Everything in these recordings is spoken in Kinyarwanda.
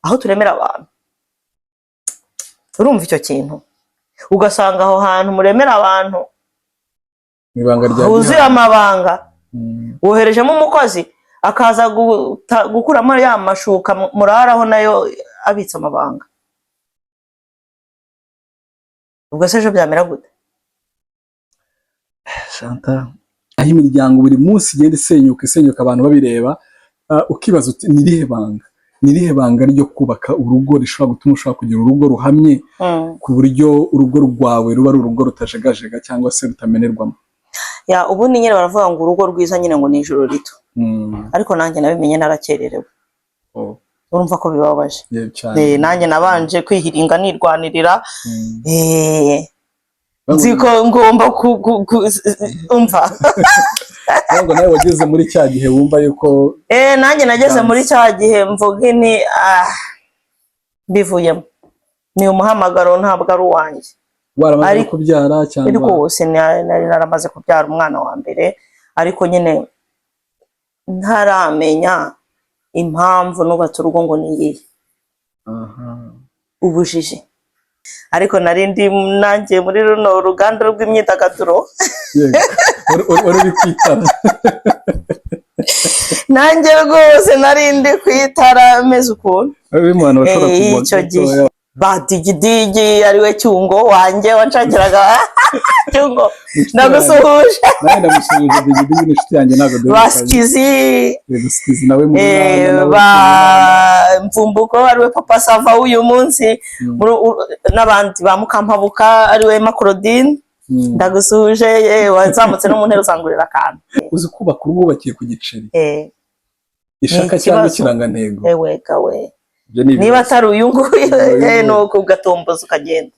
aho turemera abantu. Urumva icyo kintu ugasanga aho hantu muremera abantu ibanga rya huzuye amabanga, woherejemo umukozi akaza gukuramo ya mashuka muraraho nayo abitse amabanga. Ubwo se ejo byamera gute? Chantal, aho imiryango buri munsi igenda isenyuka abantu babireba, ukibaza uti nirihe banga ryo kubaka urugo rishobora gutuma ushobora kugira urugo ruhamye ku buryo urugo rwawe ruba ari urugo rutajegajega cyangwa se rutamenerwamo. Ya ubundi nyine baravuga ngo urugo rwiza nyine ngo ni ijoro rito, ariko nanjye nabimenye narakererewe. Urumva ko bibabaje. Nanjye nabanje kwihiringa nirwanirira, nziko ngomba umva. Ntabwo nawe wageze muri cya gihe wumva yuko nanjye nageze muri cya gihe mvuga ni bivuyemo, ni umuhamagaro ntabwo ari uwanjye. Waramaze kubyara cyangwa rwose nari naramaze kubyara umwana wa mbere, ariko nyine ntaramenya impamvu nubatse urugo ngo niyihe ubujiji. Ariko nari ndi nanjye muri runo ruganda rw'imyidagaduro uri kwitara nanjye rwose nari ndi kwitara meze ukuntu icyo gihe badigidigi ariwe cyungo wanjye wanshakiraga cyungo ndagusuhuje ndamusuhuje n'inshuti yanjye ntabwo basikizi nawe mvumbuko ariwe papa Sava uyu munsi n'abandi ba Mukampabuka ariwe Macrodine ndagusuhuje wazamutse no mu ntero usangurira akantu. Uzi kubaka urugo wubakiye ku giceri ishaka cyangwa ikirangantego we niba atari uyu nguyu nuko ugatomboza ukagenda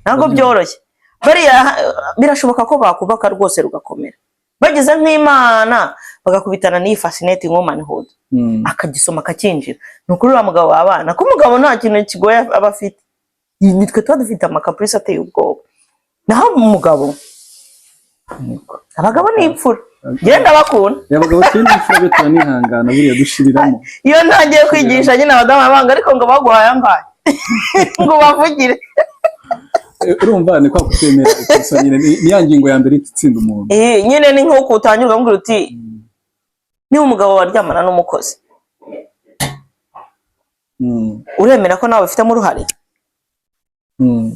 ntabwo byoroshye. Bariya birashoboka ko bakubaka rwose rugakomera bageze nk'Imana bagakubitana n'iyi fascinating womanhood akagisoma akakinjira. Nukuri uriya mugabo w'abana ko umugabo nta kintu kigoye aba afite, nitwe tuba dufite amakaprisi ateye ubwoba. Naho umugabo abagabo ni imfura genda bakunda abagabo cyane imfura byo turanihangana buriya dushiriramo. Iyo ntangiye kwigisha nyine abadamu abanga ariko ngo baguhaye angahe ngo bavugire. Urumva ni kwa kutemera ikosa nyine ni ya ngingo ya mbere itsinda umuntu. Nyine ni nko kutanyurwa ngo uti ni umugabo waryamana n'umukozi uremera ko nawe ufitemo uruhare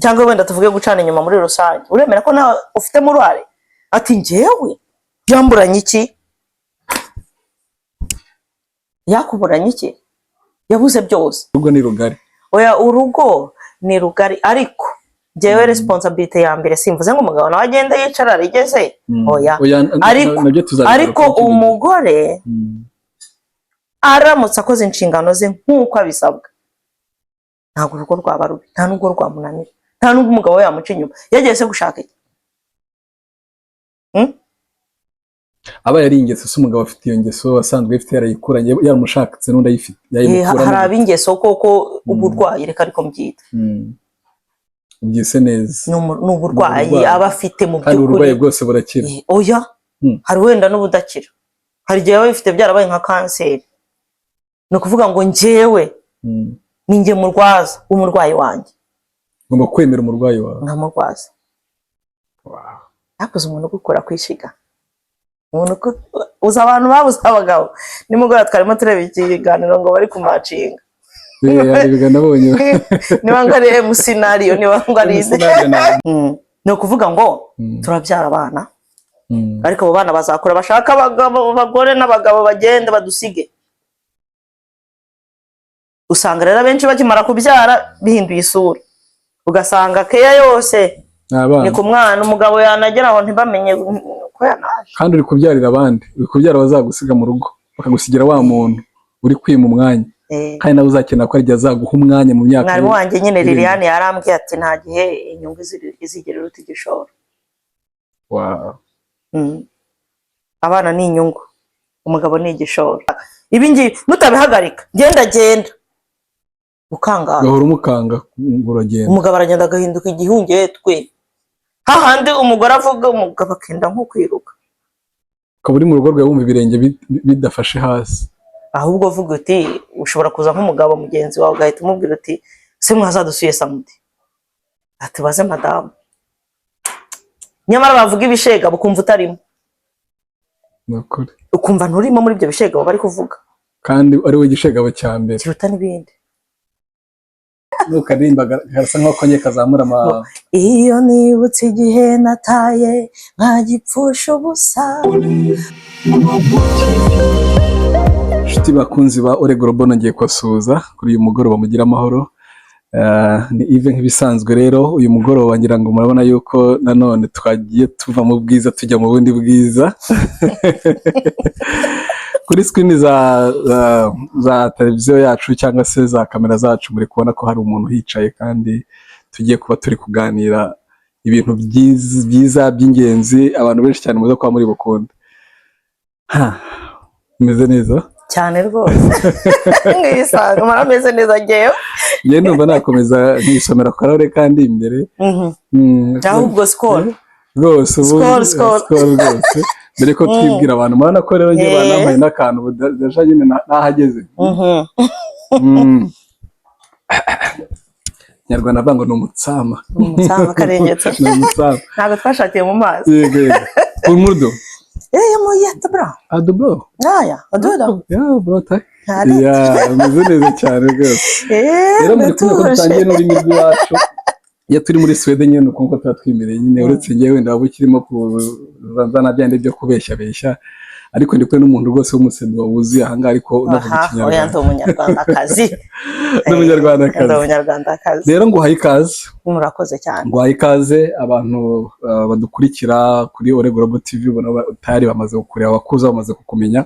cyangwa wenda tuvuge gucana inyuma muri rusange, uremera ko nawe ufitemo uruhare? Ati njyewe yamburanye iki, yakuburanye iki, yabuze byose. Urugo ni rugari. Oya urugo ni rugari ariko njyewe responsibility ya mbere simvuze ngo umugabo nawe agenda yicara rigeze oya ariko umugore aramutse akoze inshingano ze nk'uko abisabwa ntabwo urugo rwaba rubi, nta nubwo rwamunanira, nta nubwo umugabo yamuca inyuma yagiye se gushaka iki. Aba yari ingeso se umugabo afite iyo ngeso asanzwe ifite yarayikuranye yaramushakitse n'undi ayifite hari abingeso koko uburwayi reka ariko mbyita byise neza n'uburwayi aba afite mu by'ukuri. Uburwayi bwose burakira? Oya hari wenda n'ubudakira, hari igihe aba bifite byarabaye nka kanseri. Ni ukuvuga ngo njyewe ninjye murwaza w'umurwayi wanjye, ngomba kwemera umurwayi wawe nkamurwaza. Yakoze umuntu gukora kwishiga, umuntu uza abantu babuze abagabo. Nimugora twarimo tureba ikiganiro ngo bari kumacinga niba ngo ari scenario niba ngo ari ni ukuvuga ngo turabyara abana ariko abo bana bazakura bashaka abagabo bagore n'abagabo bagende badusige. Usanga rero benshi bakimara kubyara bihinduye isura, ugasanga keya yose ni ku mwana, umugabo yanagera aho ntibamenye ko yanaje. Kandi uri kubyarira abandi, uri kubyara bazagusiga mu rugo bakagusigira wa muntu uri kwima umwanya kandi nawe uzakena ko arya azaguha umwanya mu myaka. Mwarimu wanjye nyine Liliane yarambwiye ati nta gihe inyungu izigera iruta igishoro. Abana ni inyungu, umugabo ni igishoro. Ibi ngibi mutabihagarika genda ukangara gahora umukanga uragenda, umugabo aragenda agahinduka igihungetwe. Hahandi umugore avuga umugabo akenda nko kwiruka, ukaba uri mu rugo rwawe wumva ibirenge bidafashe hasi, ahubwo uvuga uti ushobora kuza nk'umugabo mugenzi wawe ugahita umubwira uti se mwazadusuye samedi, ati baze madamu, nyamara bavuga ibishega bukumva utarimo, ukumva nturimo muri ibyo bishega bari kuvuga, kandi ari we gishegabo cya mbere kiruta n'ibindi. Nukarimba gasa nko konye kazamura iyo nibutse igihe nataye nkagipfusha ubusa. Inshuti bakunzi ba Ore Global, ngiye kubasuhuza kuri uyu mugoroba, mugira amahoro. Ni Yves nk'ibisanzwe rero, uyu mugoroba ngira ngo murabona yuko nanone twagiye tuva mu bwiza tujya mu bundi bwiza. Kuri screen za televiziyo yacu cyangwa se za kamera zacu muri kubona ko hari umuntu hicaye, kandi tugiye kuba turi kuganira ibintu byiza by'ingenzi abantu benshi cyane muzo kwa muri bukunde. Meze neza cyane rwose. Ngisanzwe marameze neza ngeyo. Ye numva nakomeza nkisomera karahure kandi imbere. Ahubwo score rwose rwose mbere ko twibwira abantu murabona ko rero ngiye banambaye n'akantu budaje nyine nahageze. Nyarwanda bango ni umutsama karengetse. Ntabwo twashakiye mu mazi. Yego umurdo mo yata bra adobo adodo bro ta meze neza cyane rwose. Rero muri kumwe ko dutangiye n'ururimi rwacu, iyo turi muri Sweden nyine uko twatwimereye nyine, uretse ngewe wenda waba ukirimo kuzanzana byande byo kubeshya, ariko ndi kwe n'umuntu rwose w'umusembi wawuzi ahangaha, ariko unavuga ikinyarwanda. Oya, ndi umunyarwandakazi. Umunyarwandakazi. Rero nguhaye ikaze. Murakoze cyane. Nguhaye ikaze abantu badukurikira kuri Ore Global TV, ubona utari bamaze kukureba, abakuza bamaze kukumenya.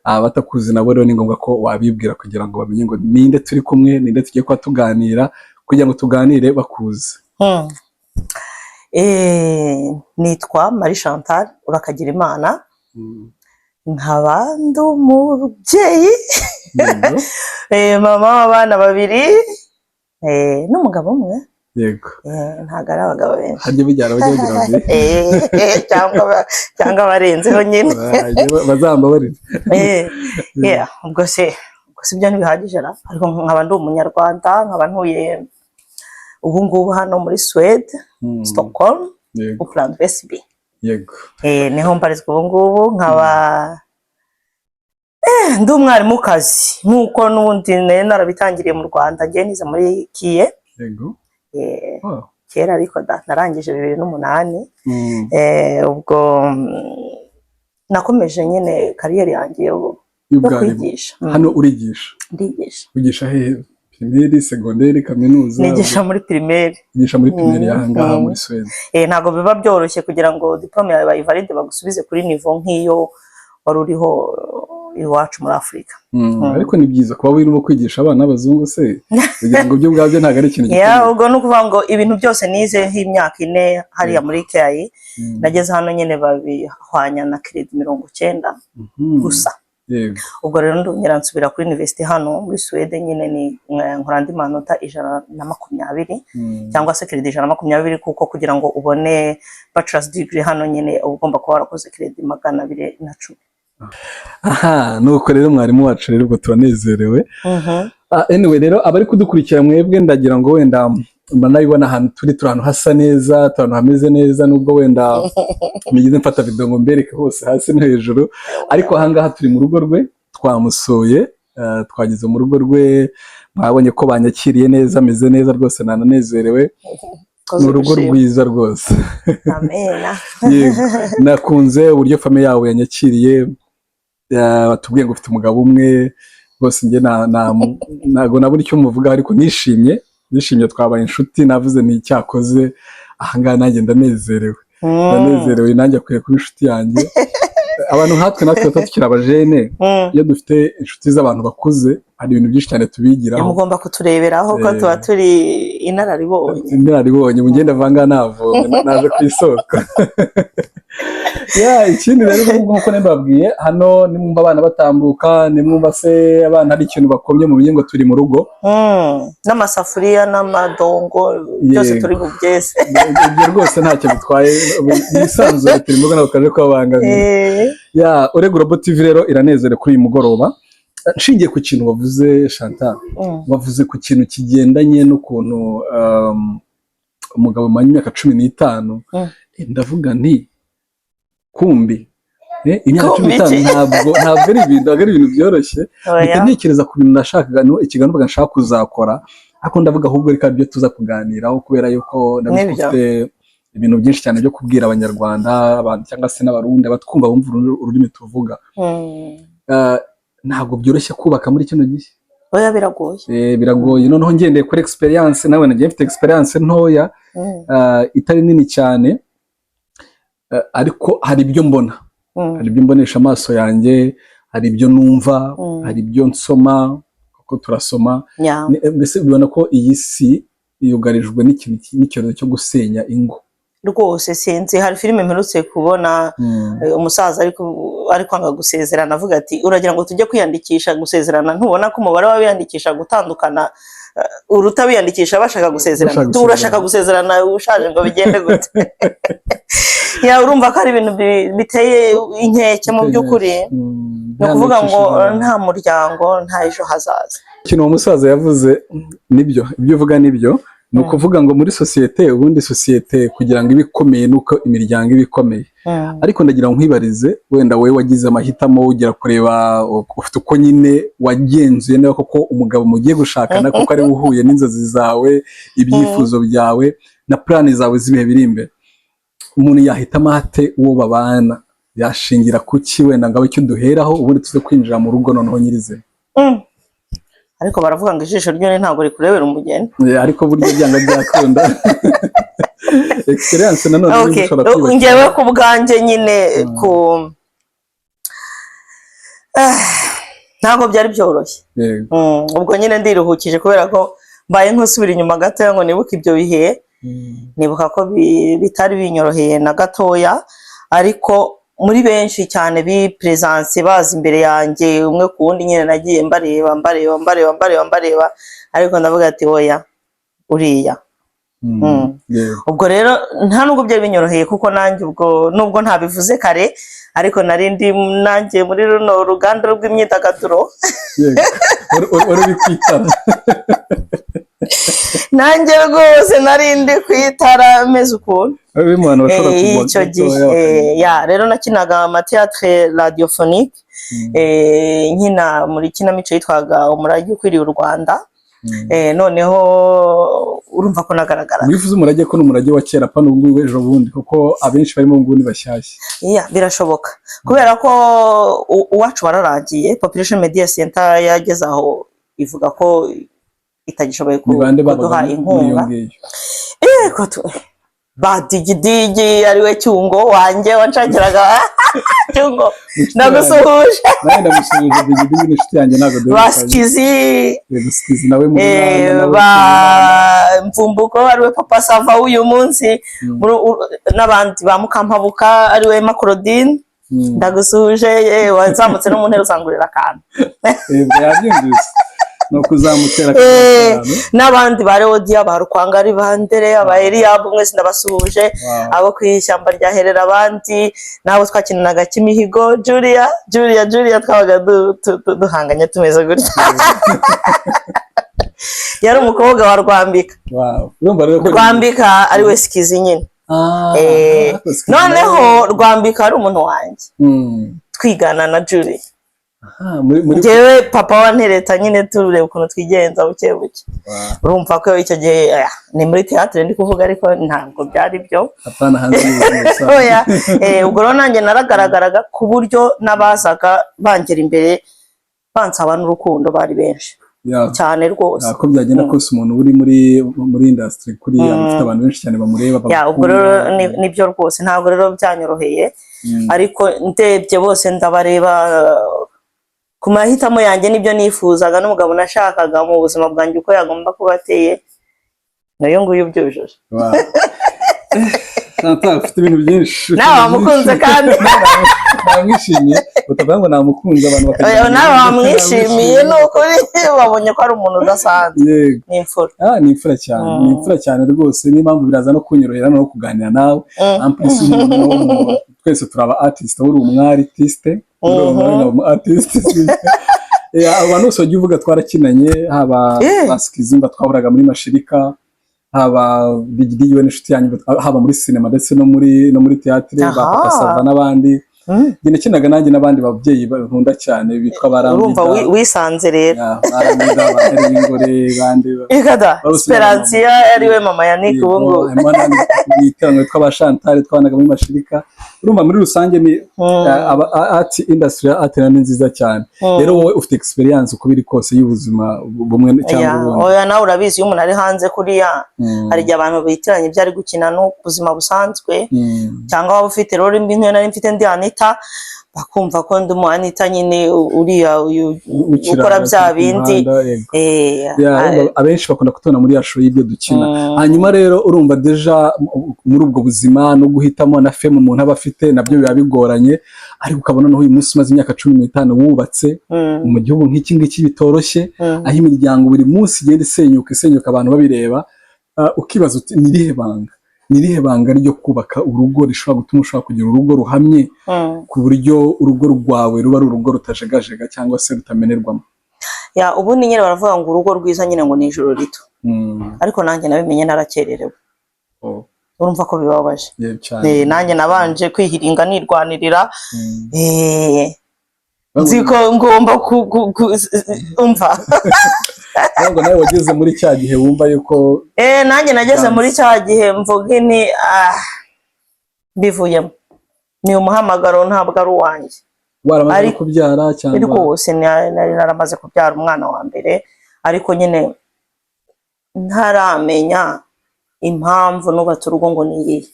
Abatakuzi nabo rero ni ngombwa ko wabibwira kugira ngo bamenye ngo ninde turi kumwe, ninde tugiye kuba tuganira, kugira ngo tuganire bakuze. Nitwa Marie Chantal Urakagira Imana. Nkaba ndi umubyeyi, mama w'abana babiri, n'umugabo umwe. Yego. Ntabwo ari abagabo benshi. Hajye bijyana bagira babiri. Cyangwa barenzeho nyine. Bazamba bari. Ubwo se ibyo ntibihagije ra, ariko nkaba ndi umunyarwanda, nkaba ntuye ubu ngubu hano muri Sweden, Stockholm, Uppland Väsby. Yego. Niho mbarizwa ubu ngubu, nkaba ndi umwarimukazi nk'uko n'ubundi narabitangiriye mu Rwanda, ngiye nize muri Kiye. Yego. Kera ariko narangije 2008. Ubwo nakomeje nyine kariyeri yanjye yo kwigisha. Hano urigisha? Ndigisha. Ugisha he? Primaire, secondaire, kaminuza? Nigisha muri primaire. Nigisha muri primaire yahangaha muri Sweden. Ntabwo biba byoroshye kugira ngo diplome yawe bayivalide bagusubize kuri niveau nk'iyo wari uriho iwacu muri Afurika. Ariko ni byiza kuba wirimo kwigisha abana b'abazungu se, kugira ngo byo ubwabyo ntabwo ari ikintu gikomeye. Ubwo no kuvuga ngo ibintu byose nize nk'imyaka 4 hariya muri KI, nageze hano nyine babihwanya na credit 90 gusa. Ubwo rero ndongera nsubira kuri university hano muri Sweden nyine ni nkora andi manota 120 cyangwa se credit 120, kuko kugira ngo ubone bachelor's degree hano nyine ugomba kuba warakoze credit 210. Nuko rero mwarimu wacu rero ubwo turanezerewe. Anyway rero abari kudukurikira mwebwe, ndagira ngo wenda banayibona ahantu turi ahantu hasa neza, ahantu hameze neza, nubwo wenda migeze mfata video ngo mbereke hose hasi no hejuru, ariko ahangaha turi mu rugo rwe, twamusoye, twageze mu rugo rwe, mwabonye ko banyakiriye neza, ameze neza rwose, nananezerewe. Ni urugo rwiza rwose. Amena. Nakunze uburyo famille yawe yanyakiriye, batubwiye ngo ufite umugabo umwe, rwose nge ntago nabura icyo muvuga, ariko nishimye twabaye inshuti, navuze ni icyakoze ahangaha nanjye ndanezerewe, nanjye akwiye kuba inshuti yanjye. Abantu natwe tukiri abajene, iyo dufite inshuti z'abantu bakuze, hari ibintu byinshi cyane tubigiraho. Mugomba kutureberaho ko tuba turi inararibonye, mugenda vanga navomye, naje ku isoko. Ikindi rero nk'uko nababwiye, hano nimwumva abana batambuka, nimwumva se abana hari ikintu bakomye, mu ngo turi mu rugo, n'amasafuriya n'amadongo byose turi bubyese. Ibyo rwose ntacyo bitwaye, bisanzwe turi mu rugo, nabo kaje kubabangamira. Ore Global TV rero iranezere kuri uyu mugoroba. nshingiye ku kintu wavuze Chantal, wavuze ku kintu kigendanye n'ukuntu umugabo manye imyaka 15, ndavuga nti kumbi imyaka 15 ntabwo ari ibintu byoroshye. Ntekereza ku bintu nashakaga ikiganiro nshaka kuzakora, ariko ndavuga ahubwo reka byo tuza kuganiraho kubera yuko ndabifite ibintu byinshi cyane byo kubwira abanyarwanda abantu cyangwa se n'abarundi batwumva bumva ururimi tuvuga. Ntabwo byoroshye kubaka muri kino gihe. Oya biragoye. Biragoye, noneho ngendeye kuri experience, nawe nagiye mfite experience ntoya itari nini cyane, ariko hari ibyo mbona, hari ibyo mbonesha amaso yanjye, hari ibyo numva, hari ibyo nsoma kuko turasoma. Mbese bibona ko iyi si yugarijwe n'ikintu cyo gusenya ingo rwose. Sinzi, hari filime mperutse kubona umusaza ariko anga gusezerana, avuga ati uragira ngo tujye kwiyandikisha gusezerana, ntubona ko umubare w'abiyandikisha gutandukana uruta biyandikisha bashaka gusezerana, turashaka gusezerana ushaje ngo bigende gute? Ya urumva ko ari ibintu biteye inkeke mu by'ukuri. Ni ukuvuga ngo nta muryango nta ejo hazaza. Ikintu uwo musaza yavuze nibyo, ibyo uvuga nibyo. Ni ukuvuga ngo muri sosiyete, ubundi sosiyete kugira ngo ibe ikomeye nuko imiryango iba ikomeye. Ariko ndagira ngo nkwibarize, wenda wowe wagize amahitamo ugera kureba ufite uko nyine wagenzuye neza koko umugabo mugiye gushakana kuko ari uhuye n'inzozi zawe, ibyifuzo byawe na plani zawe z'ibihe biri imbere. Umuntu yahitamo ate uwo babana? Yashingira kuki? Wenda ngabe icyo duheraho ubundi tuze kwinjira mu rugo noneho nyirizina. Ariko baravuga ngo ijisho ryo ntabwo rikurebera umugeni. Ariko buryo byanga byakunda. Experience nanone bishobora kwiba. Ngewe ku bwanjye nyine ntabwo byari byoroshye. Ubwo nyine ndiruhukije kubera ko mbaye nk'usubira inyuma gato ngo nibuke ibyo bihe. Nibuka ko bitari binyoroheye na gatoya, ariko muri benshi cyane bi presence bazi imbere yanjye umwe ku wundi nyine nagiye mbareba, ariko ndavuga ati oya uriya. Ubwo rero nta nubwo byari binyoroheye kuko nanjye ubwo nubwo ntabivuze kare, ariko narindi nanjye muri runo ruganda rw'imyidagaduro. Wari bikwitara. Nanjye rwose narindi kwitara meze ukuntu. Icyo gihe rero nakinaga amateatre radiophonique, nkina muri kinamico yitwaga Umurage ukwiriye u Rwanda. Noneho urumva ko nagaragara. Wifuza umurage ko n'umurage wa kera pa n'ubwo w'ejo bundi, kuko abenshi barimo nguni bashyashya. Birashoboka kubera ko uwacu wararangiye. Population Media Center yageze aho ivuga ko itagishoboye kuduha inkunga. Badigidigi ariwe Cyungo wanjye wanshakiraga. Cyungo ndagusuhuje. Ndamusuhuje Digidigi n'inshuti yanjye ntago dore. Basikizi nawe mu Mvumbuko ariwe Papa Sava uyu munsi, n'abandi ba Mukampabuka ariwe Macrodine. Ndagusuhuje wazamutse no mu ntero usangurira akantu. Yabyumvise. No kuzamutera n'abandi bare Odia barukwanga ari bandere aba Eliab mwese ndabasuhuje. Abo kwishyamba rya Herera abandi nabo twakinanaga Kimihigo. Julia twabaga duhanganye tumeze gutya. Yari umukobwa wa Rwambika. Rwambika ari we Sikizi nyine. Noneho Rwambika ari umuntu wanjye twigana na Julia. Njyewe papa wantereta nyine turebe ukuntu twigenza buke buke. Urumva ko icyo gihe ni muri theatre ndi kuvuga, ariko ntabwo byari byo. Apana hanze y'ubuzima. Ubwo rero nanjye naragaragaraga ku buryo nabazaga bangera imbere bansaba n'urukundo bari benshi cyane rwose. Ko byagenda kose umuntu uri muri industry kuri afite abantu benshi cyane bamureba. Ubwo rero nibyo rwose ntabwo rero byanyoroheye, ariko ndebye bose ndabareba ku mahitamo yanjye nibyo nifuzaga n'umugabo nashakaga mu buzima bwanjye uko yagomba kuba ateye, nayo nguyu byujuje. Ufite ibintu byinshi. Nawe wamukunze kandi namwishimiye. Utavuga ngo namukunze abantu bakagira. Nawe wamwishimiye n'ukuri wabonye ko ari umuntu udasanzwe. Ni imfura. Ni imfura cyane. Ni imfura cyane rwose. Ni impamvu biraza no kunyorohera no kuganira nawe. Ampisi twese turaba artist, uri umwari artiste. Artiste. abantu bose bagiye uvuga twarakinanye, haba basikizimba twahuraga muri mashirika, haba digidiwe n'inshuti yanyu, haba muri sinema ndetse no muri teatire, ba Sava n'abandi. Njye nakinaga nanjye n'abandi babyeyi nkunda cyane bitwa Barambida. Urumva wisanze rero. Barambida, Baheri Ingore, bandi. Ikada Speransia ariwe mama Yannick ubu ngo. Biteranye tw'aba Chantal twanaga muri mashirika. Urumva muri rusange ni art industry, art ni nziza cyane. Rero wowe ufite experience uko biri kose y'ubuzima bumwe cyangwa ubundi. Oya nawe urabizi iyo umuntu ari hanze kuriya hari igihe abantu bitiranye ibyo ari gukina n'ubuzima busanzwe, cyangwa waba ufite rero imbi nk'iyo nari mfite ndi Anita bakumva ko ndi mu Anita nyine uriya ukora bya bindi. Abenshi bakunda kutubona muri ya show y'ibyo dukina. Hanyuma rero urumva deja muri ubwo buzima no guhitamo na fame umuntu aba afite nabyo biba bigoranye, ariko ukabona no uyu munsi umaze imyaka 15 wubatse mu gihugu nk'iki ngiki bitoroshye, aho imiryango buri munsi igenda isenyuka abantu babireba, ukibaza uti nirihe banga ryo kubaka urugo rishobora gutuma ushobora kugira urugo ruhamye ku buryo urugo rwawe ruba ari urugo rutajegajega cyangwa se rutamenerwamo. Ubundi nyine baravuga ngo urugo rwiza nyine ngo ni ijoro rito, ariko nanjye nabimenye narakererewe. Urumva ko bibabaje. Nanjye nabanje kwihiringa nirwanirira, nziko ngomba umva. Ntabwo nawe wageze muri cya gihe wumva yuko nanjye nageze muri cya gihe mvuga ni bivuyemo, ni umuhamagaro ntabwo ari uwanjye. Waramaze kubyara cyangwa rwose nari naramaze kubyara umwana wa mbere, ariko nyine ntaramenya impamvu nubatse urugo ngo niyihe.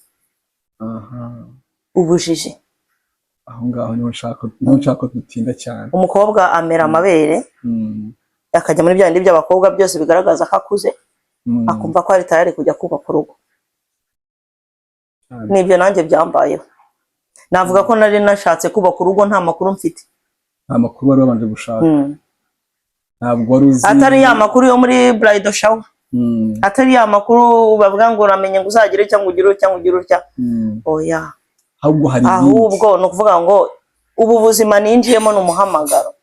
Ubujiji aho ngaho niho nshaka dutinda cyane. Umukobwa amera amabere akajya muri bya bindi by'abakobwa byose bigaragaza ko akuze, akumva ko ari tayari kujya kubaka urugo. Nibyo nanjye byambayeho. Navuga ko nari nashatse kubaka urugo nta makuru mfite. Nta makuru wari wabanje gushaka. Ntabwo wari uzi. Atari ya makuru yo muri bridal shower. Atari ya makuru bavuga ngo uramenye ngo uzagire cyangwa ugire utya. Oya. Ahubwo no kuvuga ngo ubu buzima ninjiyemo n'umuhamagaro.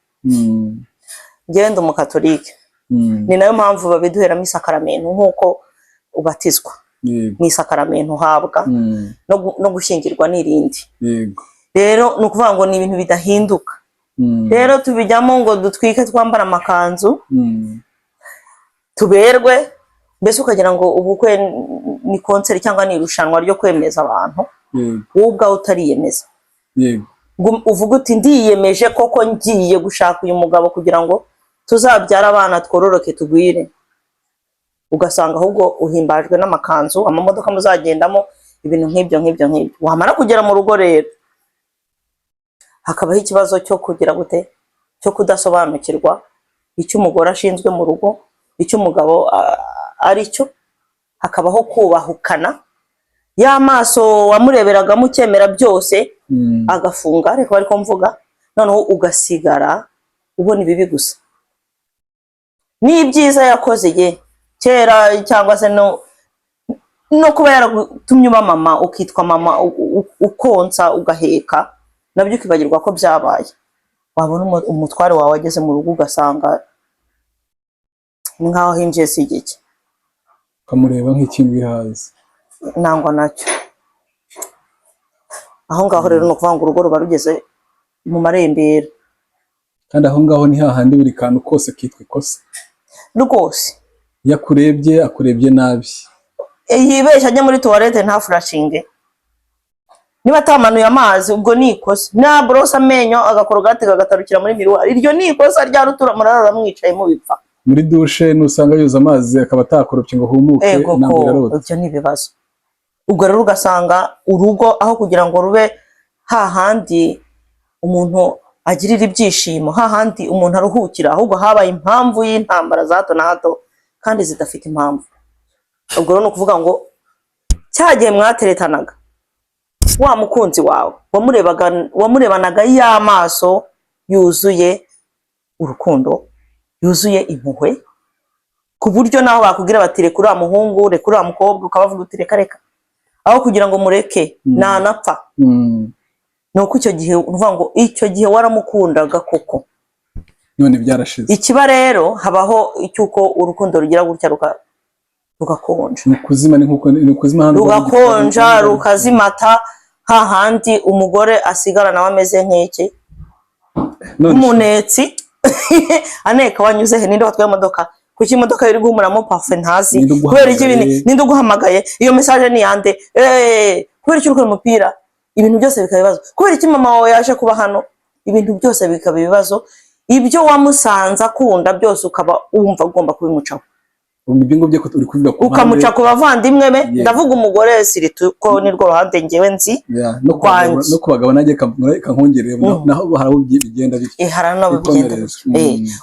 Ngende umukatolike. Ni nayo mpamvu babiduheramo isakaramento nkuko ubatizwa. Ni isakaramento uhabwa no gushyingirwa n'irindi. Rero no kuvuga ngo ni ibintu bidahinduka. Rero tubijyamo ngo dutwike twambara amakanzu tuberwe, mbese ukagira ngo ubukwe ni concert cyangwa ni irushanwa ryo kwemeza abantu. Ubwa utariyemeza. Uvuga uti ndiyemeje koko ngiye gushaka uyu mugabo kugira ngo tuzabyara abana twororoke tugwire. Ugasanga ahubwo uhimbajwe n'amakanzu, amamodoka muzagendamo, ibintu nk'ibyo. Wamara kugera mu rugo rero hakabaho ikibazo cyo kugira gute, cyo kudasobanukirwa icyo umugore ashinzwe mu rugo, icyo umugabo ari cyo. Hakabaho kubahukana, ya maso wamureberaga mukemera byose agafunga, ariko ariko mvuga noneho ugasigara ubona ibibi gusa. Ni byiza yakoze ye kera, cyangwa se no kuba yaratumye uba mama, ukitwa mama, ukonsa ugaheka, nabyo ukibagirwa ko byabaye. Wabona umutware wawe ageze mu rugo ugasanga nkaho hinjiye si igiki, ukamureba nk'ikintu bihaze. Nangwa nacyo. Aho ngaho rero no kuvuga ngo urugo ruba rugeze mu marembera. Kandi aho ngaho ni hahandi buri kantu kose kitwa ikosa rwose. Yakurebye akurebye nabi, yibeshya ajya muri toilette nta flashinge, niba atamanuye amazi ubwo ni ikosa. Na brosa amenyo agakorogate kagatarukira muri miruwari, iryo ni ikosa rya rutura murara mwicaye mu bipfa. Muri douche nusanga yuza amazi akaba atakoropye ngo humuke, ntabwo yarota. Ibyo ni ibibazo. Ubwo rero ugasanga urugo aho kugira ngo rube hahandi umuntu agirira ibyishimo, hahandi umuntu aruhukira, ahubwo habaye impamvu y'intambara za hato na hato kandi zidafite impamvu. Ubwo rero no kuvuga ngo cyagiye mwateretanaga wa mukunzi wawe wamurebanaga y'amaso yuzuye urukundo, yuzuye impuhwe, ku buryo naho bakubwira bati reka uriya muhungu, reka uriya mukobwa, ukabavuga uti reka, aho kugira ngo mureke nanapfa. Nuko icyo gihe uvuga ngo icyo gihe waramukundaga koko. none byarashize. Ikiba rero habaho icyuko urukundo rugira gutya rugakonja, ni ukuzima hano rugakonja rukazimata, hahandi umugore asigara nawe ameze nk'iki umunetsi aneka wanyuze he, ninde watwaye imodoka, kuki imodoka iri guhumuramo pafe ntazi, kubera iki ninde uguhamagaye, iyo message ni yande, kubera iki uri umupira, ibintu byose bikaba ibibazo, kubera iki mama wawe yaje kuba hano, ibintu byose bikaba ibibazo, ibyo wamusanze akunda byose ukaba wumva ugomba kubimucaho, ukamuca ku bavandimwe be, ndavuga umugore siritu ko nirwo ruhande ngewe nzi, no ku bagabo nanjye kankongereye naho haraho bigenda bityo, harano bigenda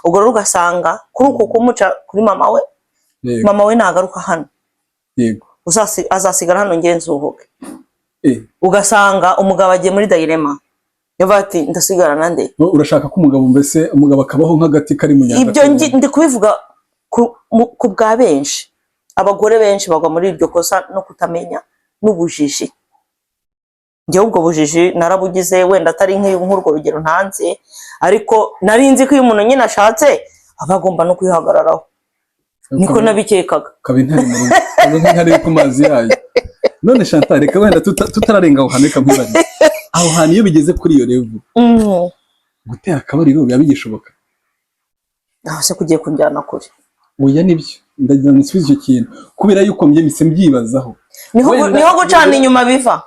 ubwo rero ugasanga kuri uko kumuca kuri mama we nagaruka hano, yego azasigara hano ngenzi uvuge, ugasanga umugabo agiye muri dilema, yavuga ati ndasigarana nde, urashaka ko umugabo akabaho nk'agati kari mu nyanja. Ibyo ndi kubivuga ku bwa benshi, abagore benshi bagwa muri iryo kosa no kutamenya n'ubujiji. Njyewe ubwo bujiji narabugize, wenda atari nk'urwo rugero ntanze, ariko nari nzi ko iyo umuntu nyine ashatse aba agomba no kwihagararaho, niko nabikekaga. Nkari ku mazi yayo. None Chantal, reka wenda tutararenga aho hantu kamubari, aho hantu iyo bigeze kuri iyo level gutera akabariro biba bigishoboka? Aho se kugiye kunjyana kure? Oya nibyo ndagira nsubize icyo kintu, kubera yuko mise mbyibazaho, niho gucana inyuma biva,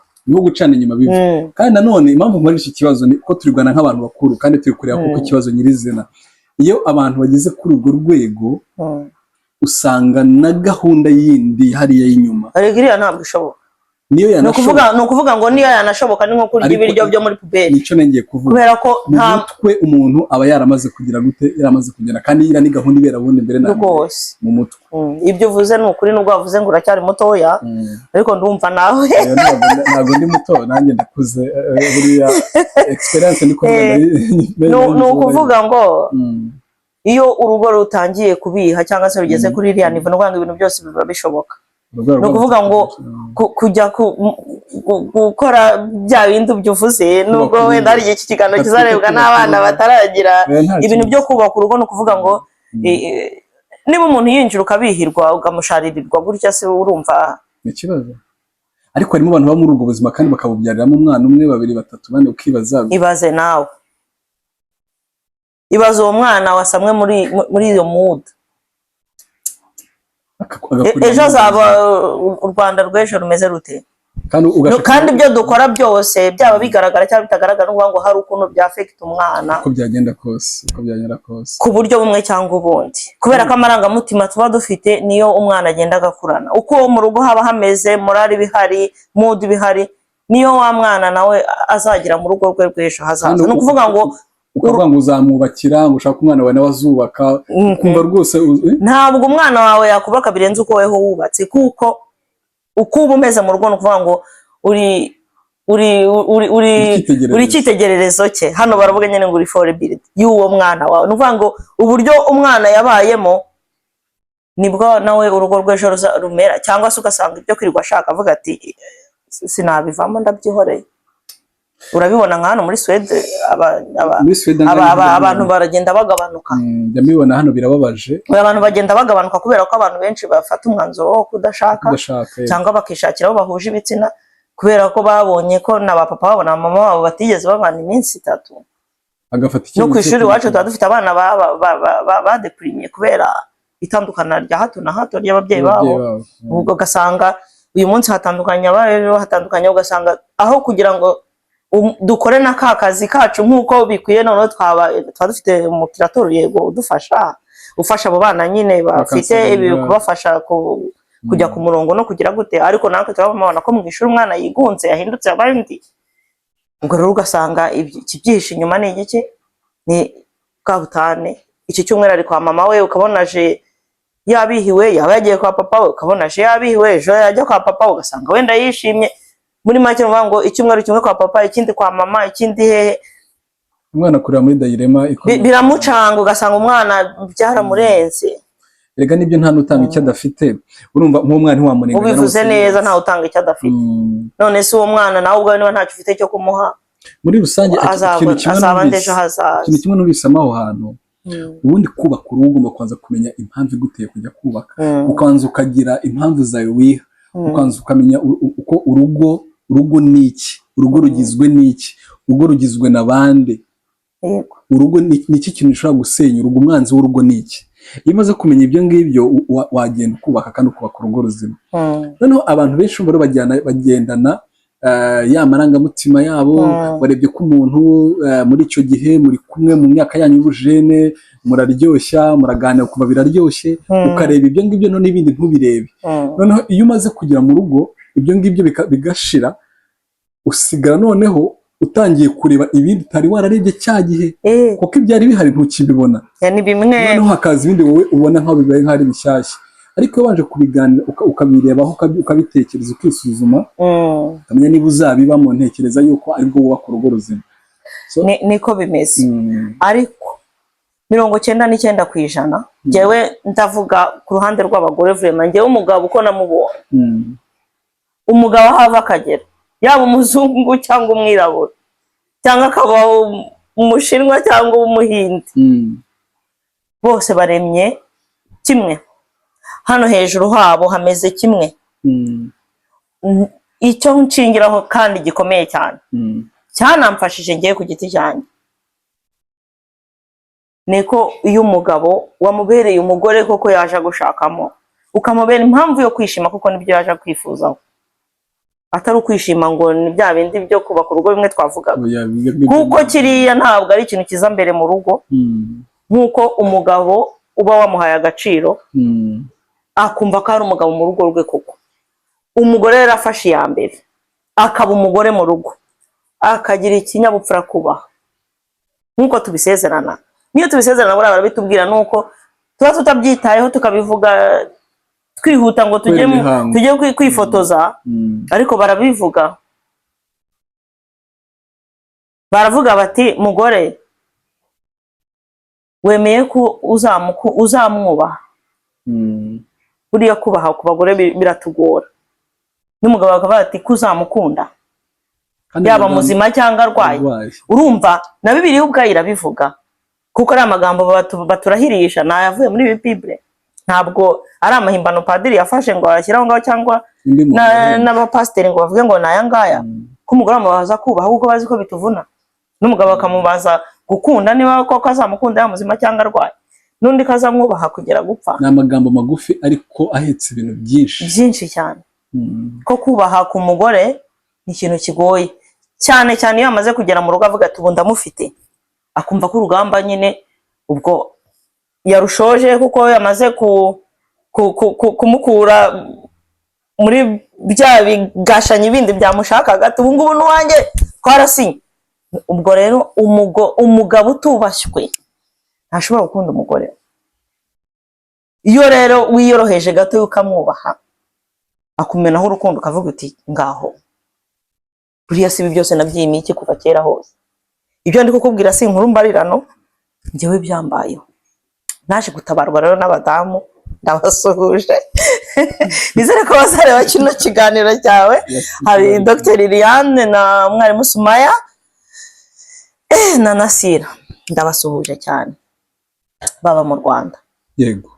kandi nanone impamvu muri iki kibazo ni ko turigana nk'abantu bakuru, kandi turi kureba kuko ikibazo nyirizina, iyo abantu bageze kuri urwo rwego usanga na gahunda yindi hariya y'inyuma, ariko iriya ntabwo ishoboka. Niyo ni ukuvuga ngo niyo yanashoboka ni nko kurya ibiryo byo muri puberi. Nicyo ngiye kuvuga, kubera ko nta mutwe umuntu aba yaramaze kugira gute, yaramaze kugena, kandi ira ni gahunda ibera bundi mbere na rwose mu mutwe. Ibyo uvuze ni ukuri, nubwo wavuze ngo uracyari mutoya, ariko ndumva nawe ntabwo ndi muto, nanjye ndakuze, buriya experience ni kuvuga ni ukuvuga ngo iyo urugo rutangiye kubiha cyangwa se rugeze kuri iriya nivo, n'ubwo ibintu byose biba bishoboka. Ni ukuvuga ngo kujya gukora bya bindi byuvuze, nubwo wenda hari igihe cy'ikiganiro kizarebwa n'abana bataragira ibintu byo kubaka urugo, ni ukuvuga ngo niba umuntu yinjira ukabihirwa ukamusharirirwa gutya, se urumva ni ikibazo. Ariko harimo abantu baba muri ubwo buzima kandi bakabubyariramo umwana umwe, babiri, batatu, bane, ukibaza. Ibaze nawe, ibaze uwo mwana wasamwe muri iyo mood, ejo azaba u Rwanda rw'ejo rumeze rute? Kandi ibyo dukora byose byaba bigaragara cyangwa bitagaragara, ngo hari ukuntu byafekita umwana uko byagenda kose, ku buryo bumwe cyangwa ubundi, kubera ko amarangamutima tuba dufite niyo umwana agenda agakurana. Uko mu rugo haba hameze, morali bihari, mood bihari, niyo wa mwana nawe azagira mu rugo rwe rw'ejo hazaza. Ni ukuvuga ngo ukavuga ngo uzamwubakira, ngo ushaka umwana wawe nawe azubaka, ukumva rwose ntabwo umwana wawe yakubaka birenze uko weho wubatse, kuko uko uba umeze mu rugo, ni ukuvuga ngo uri icyitegererezo cye. Hano baravuga nyine ngo uri forebuild y'uwo mwana wawe, ni ukuvuga ngo uburyo umwana yabayemo nibwo nawe urugo rw'ejo rumera, cyangwa se ugasanga ibyo kwirirwa ashaka avuga ati sinabivamo ndabyihoreye. Urabibona nka hano muri Swede, abantu baragenda bagabanuka. Ndabibona hano birababaje, abantu bagenda bagabanuka kubera ko abantu benshi bafata umwanzuro wo kudashaka cyangwa bakishakira aho bahuje ibitsina, kubera ko babonye ko na ba papa babo na mama babo batigeze babana iminsi 3. No ku ishuri iwacu tuba dufite abana badeprimiye kubera itandukana rya hato na hato ry'ababyeyi babo. Ubwo ugasanga uyu munsi hatandukanye, abayo hatandukanye, ugasanga aho kugira ngo dukore na ka kazi kacu nk'uko bikwiye, noneho twaba dufite umukiratori yego ufasha abo bana nyine bafite kubafasha kujya ku murongo no kugira gute, ariko natwe turabona ko mu ishuri umwana yigunze yahindutse abandi. Ubwo rero ugasanga ikibyihishe inyuma ni igiki, ni kabutane. Iki cyumweru ari kwa mama we, ukabona aje yabihiwe, yaba yagiye kwa papa we, ukabona aje yabihiwe, ejo yajya kwa papa we, ugasanga wenda yishimye. Muri make nuvuga ngo icyumweru kimwe kwa papa, ikindi kwa mama, ikindi hehe, umwana kurira muri dilema biramucanga, ugasanga umwana byaramurenze. Rega nibyo, nta nutanga icyo adafite. Urumva nk'uwo mwana ntiwamurenga, ubivuze neza, nta utanga icyo adafite. None se uwo mwana nawe ubwo niba ntacyo ufite cyo kumuha, muri rusange azaba ndejo hazaza. Ikintu kimwe n'ubisama aho hantu, ubundi kubaka urugo ugomba kubanza kumenya impamvu iguteye kujya kubaka, ukabanza ukagira impamvu zawe wiha, ukabanza ukamenya uko urugo ni iki, urugo rugizwe n'iki, urugo rugizwe na bande, urugo ni iki kintu ushobora gusenya urugo, umwanzi w'urugo ni iki. Iyo umaze kumenya ibyo ngibyo wagenda ukubaka kandi ukubaka urugo ruzima. Noneho abantu benshi bari bagendana ya marangamutima yabo, barebye ko umuntu muri icyo gihe muri kumwe mu myaka yanyu y'ubujene, muraryoshya, muraganira kuva biraryoshye, ukareba ibyo ngibyo none ibindi ntubirebe. Noneho iyo umaze kugera mu rugo ibyo ngibyo bigashira, usigara noneho utangiye kureba ibindi utari wararebye cya gihe, kuko ibyari bihari ntukibibona, ni bimwe, noneho hakaza ibindi wowe ubona nk'aho bibaye nk'ari bishyashya. Ariko iyo wanje kubiganira ukabirebaho, ukabitekereza, ukisuzuma, ukamenya niba uzabibamo, ntekereza yuko aribwo wubaka urugo ruzima. Niko bimeze. Ariko 99% njyewe ndavuga ku ruhande rw'abagore, vraiment njyewe umugabo uko namubonye, umugabo aho ava akagera, yaba umuzungu cyangwa umwirabura, cyangwa akaba umushinwa cyangwa umuhindi, bose baremye kimwe, hano hejuru habo hameze kimwe. Icyo nshingiraho kandi gikomeye cyane, cyanamfashije ngiye ku giti cyanjye, niko iyo umugabo wamubereye umugore koko yaje gushakamo, ukamubera impamvu yo kwishima, kuko nibyo yaje kwifuzaho, atari ukwishima ngo ni bya bindi byo kubaka urugo bimwe twavugaga, kuko kiriya ntabwo ari ikintu kiza mbere mu rugo. Nk'uko umugabo uba wamuhaye agaciro, akumva ko ari umugabo mu rugo rwe koko. Umugore rero afashe iya mbere, akaba umugore mu rugo, akagira ikinyabupfura kubaha, nk'uko tubisezerana. Niyo tubisezerana buriya barabitubwira, nuko tuba tutabyitayeho tukabivuga twihuta ngo tujye kwifotoza, ariko barabivuga, baravuga bati mugore wemeye ko uzamwubaha. Buriya kubaha ku bagore biratugora, n'umugabo akavuga ati ko uzamukunda yaba muzima cyangwa arwaye. Urumva na Bibiliya ubwayo irabivuga, kuko ari amagambo baturahirisha, nayavuye muri Bible, ntabwo ari amahimbano padiri yafashe ngo ashyiraho ngaho, cyangwa n'abapasiteri ngo bavuge ngo naya ngaya. Ko umugore amubaza kubaha kuko bazi ko bituvuna, n'umugabo akamubaza gukunda niba koko azamukunda yaba muzima cyangwa arwaye, n'undi kazamwubaha kugera gupfa. Ni amagambo magufi ariko ahetse ibintu byinshi cyane. Ko kubaha ku mugore ni ikintu kigoye cyane cyane iyo amaze kugera mu rugo avuga ati ubu ndamufite, akumva ko urugamba nyine ubwo yarushoje, kuko yamaze kumukura muri bya bigashanye bindi byamushakaga, ati ubu ngubu n'uwanjye twarasinye. Ubwo rero umugabo utubashywe ntashobora gukunda umugore. Iyo rero wiyoroheje gato ukamwubaha, akumenaho urukundo, ukavuga uti ngaho buriya si ibi byose nabyimiye iki kuva kera hose, ibyo ndi kukubwira si inkuru mbarirano, njyewe byambayeho. Naje gutabarwa rero n'abadamu, ndabasuhuje. Nizere ko bazareba kino kiganiro cyawe. Hari Dr. Liliane na mwarimu Sumaya na Nasira, ndabasuhuje cyane, baba mu Rwanda. Yego.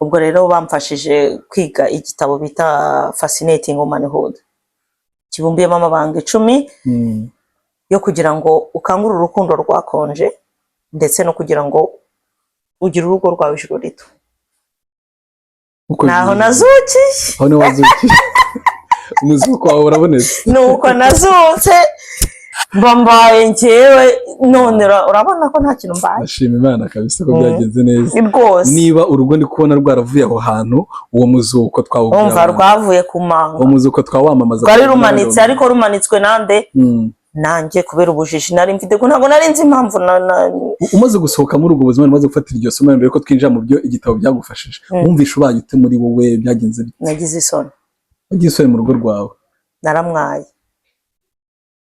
Ubwo rero bamfashije kwiga igitabo bita Fascinating Womanhood, kibumbiyemo amabanga 10 yo kugira ngo ukangure urukundo rwakonje, ndetse no kugira ngo ugire urugo rwawe ijuru rito. Naho nazukiye. Aho ni wazukiye. Umuzuko wawe urabonetse. Nuko nazutse mbambaye njyewe, none urabona ko nta kintu mbaye. Ashima Imana kabisa ko byagenze neza. Niba urugo ndi kubona rwaravuye aho hantu, uwo muzuko twawubwira. Umva rwavuye ku manga. Uwo muzuko twawamamaza. Twari rumanitse, ariko rumanitswe nande? Nanjye kubera ubujiji nari mfite, ko ntabwo nari nzi impamvu. Umaze gusohoka muri ubwo buzima, umaze gufata iryo somo mbere ko twinjira mu byo igitabo byagufashije, wumvisha ubaye ute muri wowe, byagenze bite? Nagize isoni. Wagize isoni mu rugo rwawe? Naramwaye.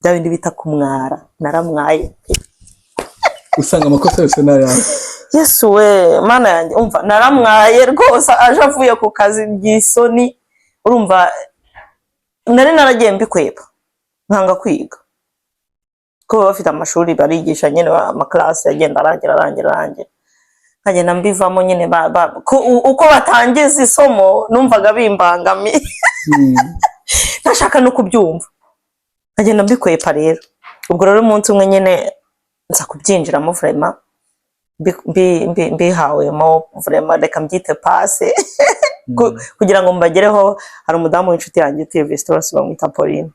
Bya bindi bita kumwara, naramwaye. Usanga amakosa yose nayawe. Yesu we, Mana yanjye, umva naramwaye rwose, aje avuye ku kazi by'isoni. Urumva nari naragiye mbikweba, nkanga kwiga, ko bafite amashuri barigisha nyine amaklasi yagenda arangira. nkagenda mbivamo nyine uko batangiza isomo numvaga bimbangamiye ntashaka no kubyumva nkagenda mbikwepa rero. Ubwo rero umunsi umwe nyine nza kubyinjiramo vraiment mbihawemo vraiment reka mbyite pase kugira ngo mbagereho. Hari umudamu w'inshuti yanjye utuye Vestos bamwita Pauline,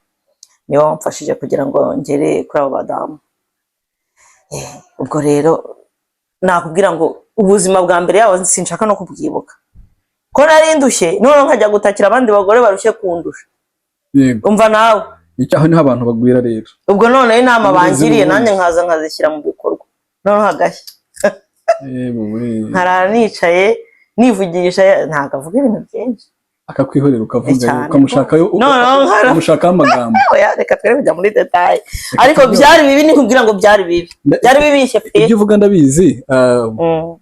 niwe wamfashije kugira ngo ngere kuri abo badamu. Ubwo rero nakubwira ngo ubuzima bwa mbere yaho sinshaka no kubwibuka ko nari ndushye, none nkajya gutakira abandi bagore barushye kundusha. Umva nawe icyaho niho abantu bagwira rero. Ubwo none inama bangiriye nanjye nkaza nkazishyira mu bikorwa, none hagashya nkarara nicaye nivugisha, ntabwo avuga ibintu byinshi akakwihorera ukavuga ukamushakaho amagambo. Reka twere kujya muri detaye, ariko byari bibi, ni kubwira ngo byari bibi, byari bibishye pe. Ibyo uvuga ndabizi,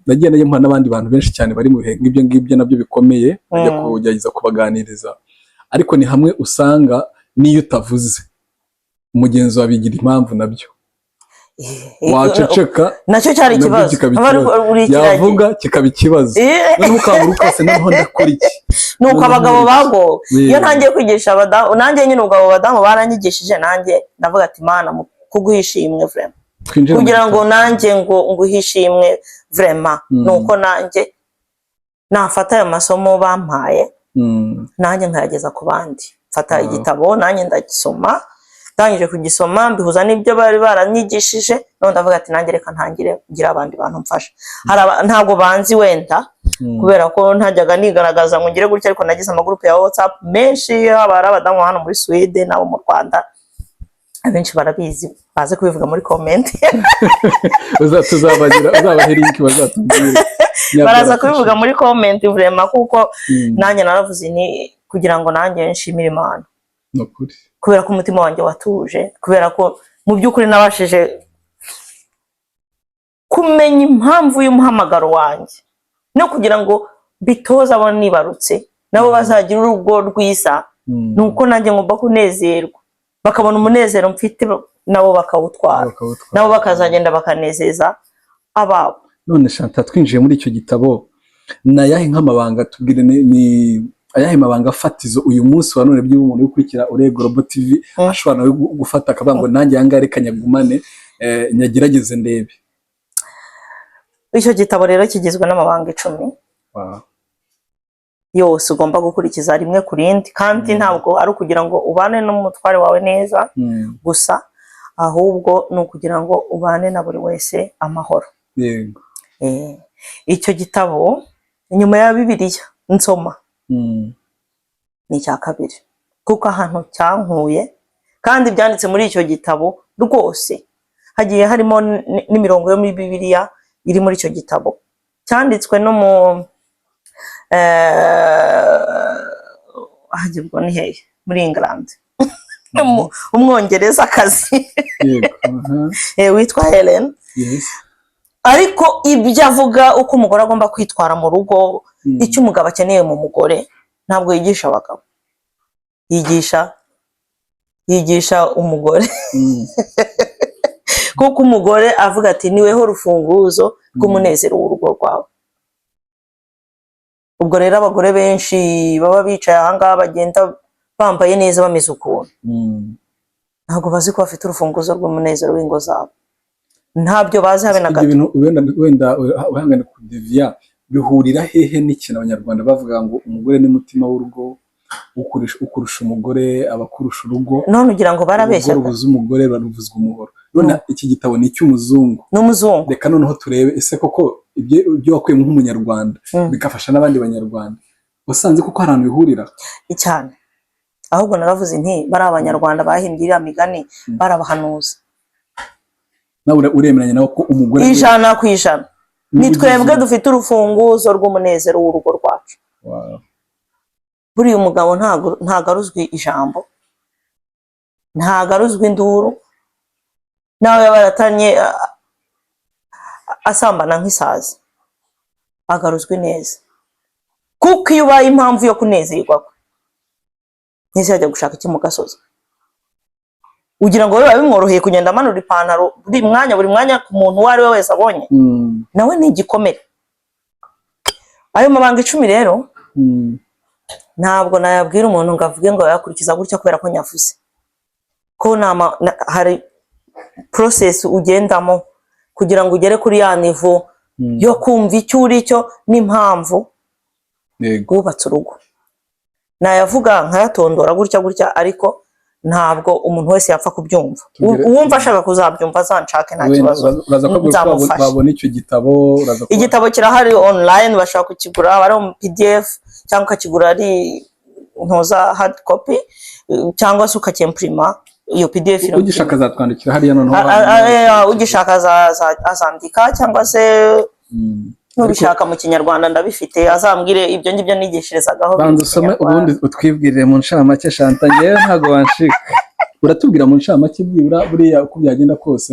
nagiye najya n'abandi bantu benshi cyane bari mu bihe nk'ibyo ngibyo nabyo bikomeye, bajya kugerageza kubaganiriza, ariko ni hamwe usanga n'iyo utavuze umugenzi wabigira impamvu nabyo waceceka, nacyo cyari ikibazo, yavuga kikaba ikibazo, noneho ukabura ukase noneho ndakora iki. Nuko abagabo bagowe iyo ntangiye kwigisha abadamu, nanjye nyine ubwo abo badamu baranyigishije, nanjye ndavuga ati Mana kuguhishimwe vraiment, kugira ngo nanjye ngo nguhishimwe vraiment, nuko nanjye nafata ayo masomo bampaye nanjye nkayageza ku bandi. Mfata igitabo nanjye ndagisoma, ndangije kugisoma mbihuza n'ibyo bari baranyigishije, none ndavuga ati nanjye reka ntangire kugira abandi bantu mfasha. Ntabwo banzi wenda kubera ko ntajyaga nigaragaza ngo ngire gutya, ariko nagize amagurupe ya WhatsApp menshi, haba ari abadamu hano muri Sweden nabo mu Rwanda, abenshi barabizi baze kubivuga muri comment. uzabahe link bazatubwira, baraza kubivuga muri comment vraiment, kuko nanjye naravuze ni kugira ngo nanjye nshimire Imana nokuri, kubera ko umutima wanjye watuje, kubera ko mu by'ukuri nabashije kumenya impamvu y'umuhamagaro wanjye, no kugira ngo bitoza abo nibarutse nabo bazagira urugo rwiza, nuko nanjye ngomba kunezerwa, bakabona umunezero mfite nabo bakawutwara, nabo bakazagenda bakanezeza ababo. None Chantal, twinjiye muri icyo gitabo, nayahe nk'amabanga tubwire, ni ayahe mabanga fatizo uyu munsi wa none by'umuntu ukurikira Urego Global TV ashobora nawe gufata akavuga ngo nanjye yanga reka nyagumane nyagerageze ndebe? Icyo gitabo rero kigizwe n'amabanga 10 yose ugomba gukurikiza rimwe ku rindi, kandi ntabwo ari ukugira ngo ubane n'umutware wawe neza gusa, ahubwo ni ukugira ngo ubane na buri wese amahoro. Yego. Icyo gitabo inyuma ya Bibiliya nsoma ni icya kabiri, kuko ahantu cyankuye kandi byanditse muri icyo gitabo rwose hagiye harimo n'imirongo yo muri Bibiliya iri muri icyo gitabo, cyanditswe no mu hagibwo ni hehe muri England umwongereza akazi witwa Helen. Ariko ibyo avuga uko umugore agomba kwitwara mu rugo, icyo umugabo akeneye mu mugore, ntabwo yigisha abagabo, yigisha umugore. Kuko umugore avuga ati niweho rufunguzo rw'umunezero w'urugo rwawe. Ubwo rero abagore benshi baba bicaye ahangaha bagenda bambaye neza bameze ukuntu, ntabwo bazi ko bafite urufunguzo rw'umunezero w'ingo zabo, ntabyo bazi habe na gato. Wenda uhangane ku devia, bihurira hehe n'ikintu abanyarwanda bavuga ngo umugore ni mutima w'urugo, ukurusha umugore abakurusha urugo, none ugira ngo barabeshya, urubuza umugore baruvuzwa umuhoro. None iki gitabo ni cy'umuzungu, n'umuzungu. Reka noneho turebe ese koko ibyo wakuyemo nk'umunyarwanda bigafasha n'abandi banyarwanda, usanze kuko hari ahantu bihurira cyane. Ahubwo naravuze nti bari abanyarwanda bahimbye iriya migani barabahanuza. Nawe uremeranya nawe ko umugore 100% ni twebwe dufite urufunguzo rw'umunezero w'urugo rwacu. Buri umugabo ntago aruzwi ijambo, ntago aruzwi induru, nawe yabaratanye asambana nk'isazi, agaruzwe neza, kuko iyo ubaye impamvu yo kunezerwa nese yajya gushaka iki mu gasozi, ugira ngo biba bimworoheye kugenda amanura ipantaro buri mwanya ku muntu uwo ari we wese abonye, nawe ni igikomere. ayo mabanga 10 rero ntabwo nayabwira umuntu ngo avuge ngo yakurikiza gutya kubera ko nyavuze ko hari process ugendamo kugira ngo ugere kuri ya niveau yo kumva icyo uri cyo n'impamvu gubatse urugo. Nayavuga nkayatondora gutya ariko ntabwo umuntu wese yapfa kubyumva. Uwumva ashaka kuzabyumva azanshake nta kibazo. Babona icyo gitabo igitabo kirahari online, bashaka kukigura bari mu PDF cyangwa ukakigura ari ntoza hard copy cyangwa se ukacyimprima iyo PDF. Ugishaka azatwandikira hariya noneho ugishaka azandika cyangwa se nubishaka mu Kinyarwanda ndabifite azambwire ibyo ngibyo nigishirizaho. Banza usome ubundi utwibwirire mu ncamake Chantal, ngewe ntago wanshika. Uratubwira mu ncamake byibura buriya uko byagenda kose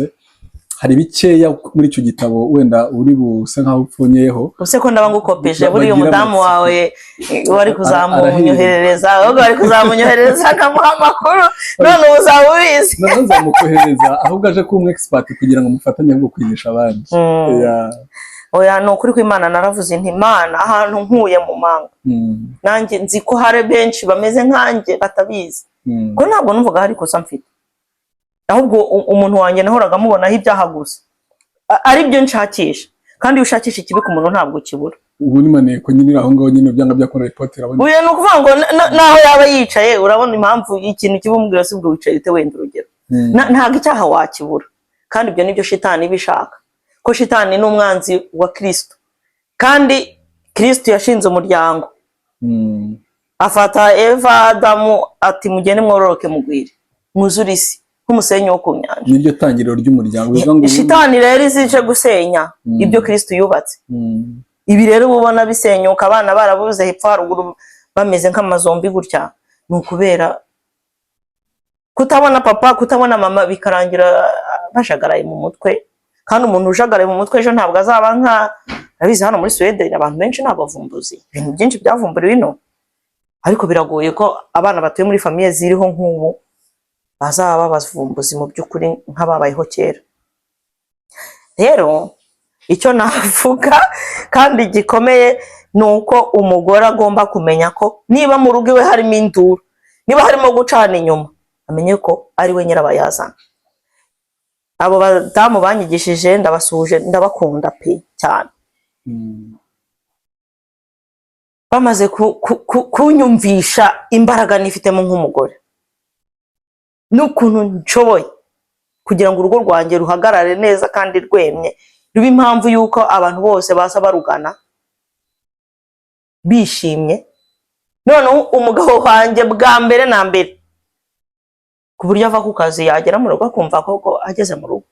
hari bikeya muri icyo gitabo wenda uri buse nkaho upfunyeho. Use ko ndaba ngukopeje buriya umudamu wawe wari kuzamunyoherereza ahubwo wari kuzamunyoherereza akamuha amakuru none uzabubizi. None nzamukohereza ahubwo aje kuba expert kugira ngo mufatanye bwo kwigisha abandi. Oya no kuri kw'Imana naravuze nti Imana ahantu nkuye mu manga nanjye nzi ko hari benshi bameze nkanjye batabizi ko ntabwo numvaga hari kosa mfite, ahubwo umuntu wanjye nahoraga mubonaho ibyaha gusa ari byo nshakisha, kandi ushakisha ikibi ku muntu ntabwo kibura. Ubu ni maneko nyine aho ngaho nyine byanga byakora report irabona. Uyu no kuvuga ngo naho yaba yicaye urabona impamvu ikintu kibumubwira se ubwo wicaye ute wenda urugero ntabwo icyaha wakibura, kandi ibyo nibyo shitani bishaka. Ko shitani ni umwanzi wa Kristo, kandi Kristo yashinze umuryango afata Eva Adamu ati mugende mwororoke mugwire mwuzure isi nk'umusenyi wo ku nyanja. Niryo tangiriro ry'umuryango. Shitani rero izije gusenya ibyo Kristo yubatse. Ibi rero ubona bisenyuka abana barabuze hepfo haruguru bameze nk'amazombi gutya, ni ukubera kutabona papa kutabona mama bikarangira bashagaraye mu mutwe. Kandi umuntu ujagaraye mu mutwe ejo ntabwo azaba nka abizi hano muri Sweden abantu benshi nabavumbuzi ibintu byinshi byavumburiwe ino, ariko biragoye ko abana batuye muri famiye ziriho nk'ubu bazaba bavumbuzi mu by'ukuri nk'ababayeho kera. Rero icyo navuga kandi gikomeye ni uko umugore agomba kumenya ko niba mu rugo iwe harimo induru, niba harimo gucana inyuma, amenye ko ari we nyirabayazana. Abo badamu banyigishije ndabasuje ndabakunda pe cyane. Bamaze kunyumvisha imbaraga nifitemo nk'umugore n'ukuntu nshoboye kugira ngo urugo rwanjye ruhagarare neza kandi rwemye, ruba impamvu yuko abantu bose basa barugana bishimye. Noneho umugabo wanjye bwa mbere na mbere ku buryo ava ku kazi yagera mu rugo akumva ko ageze mu rugo.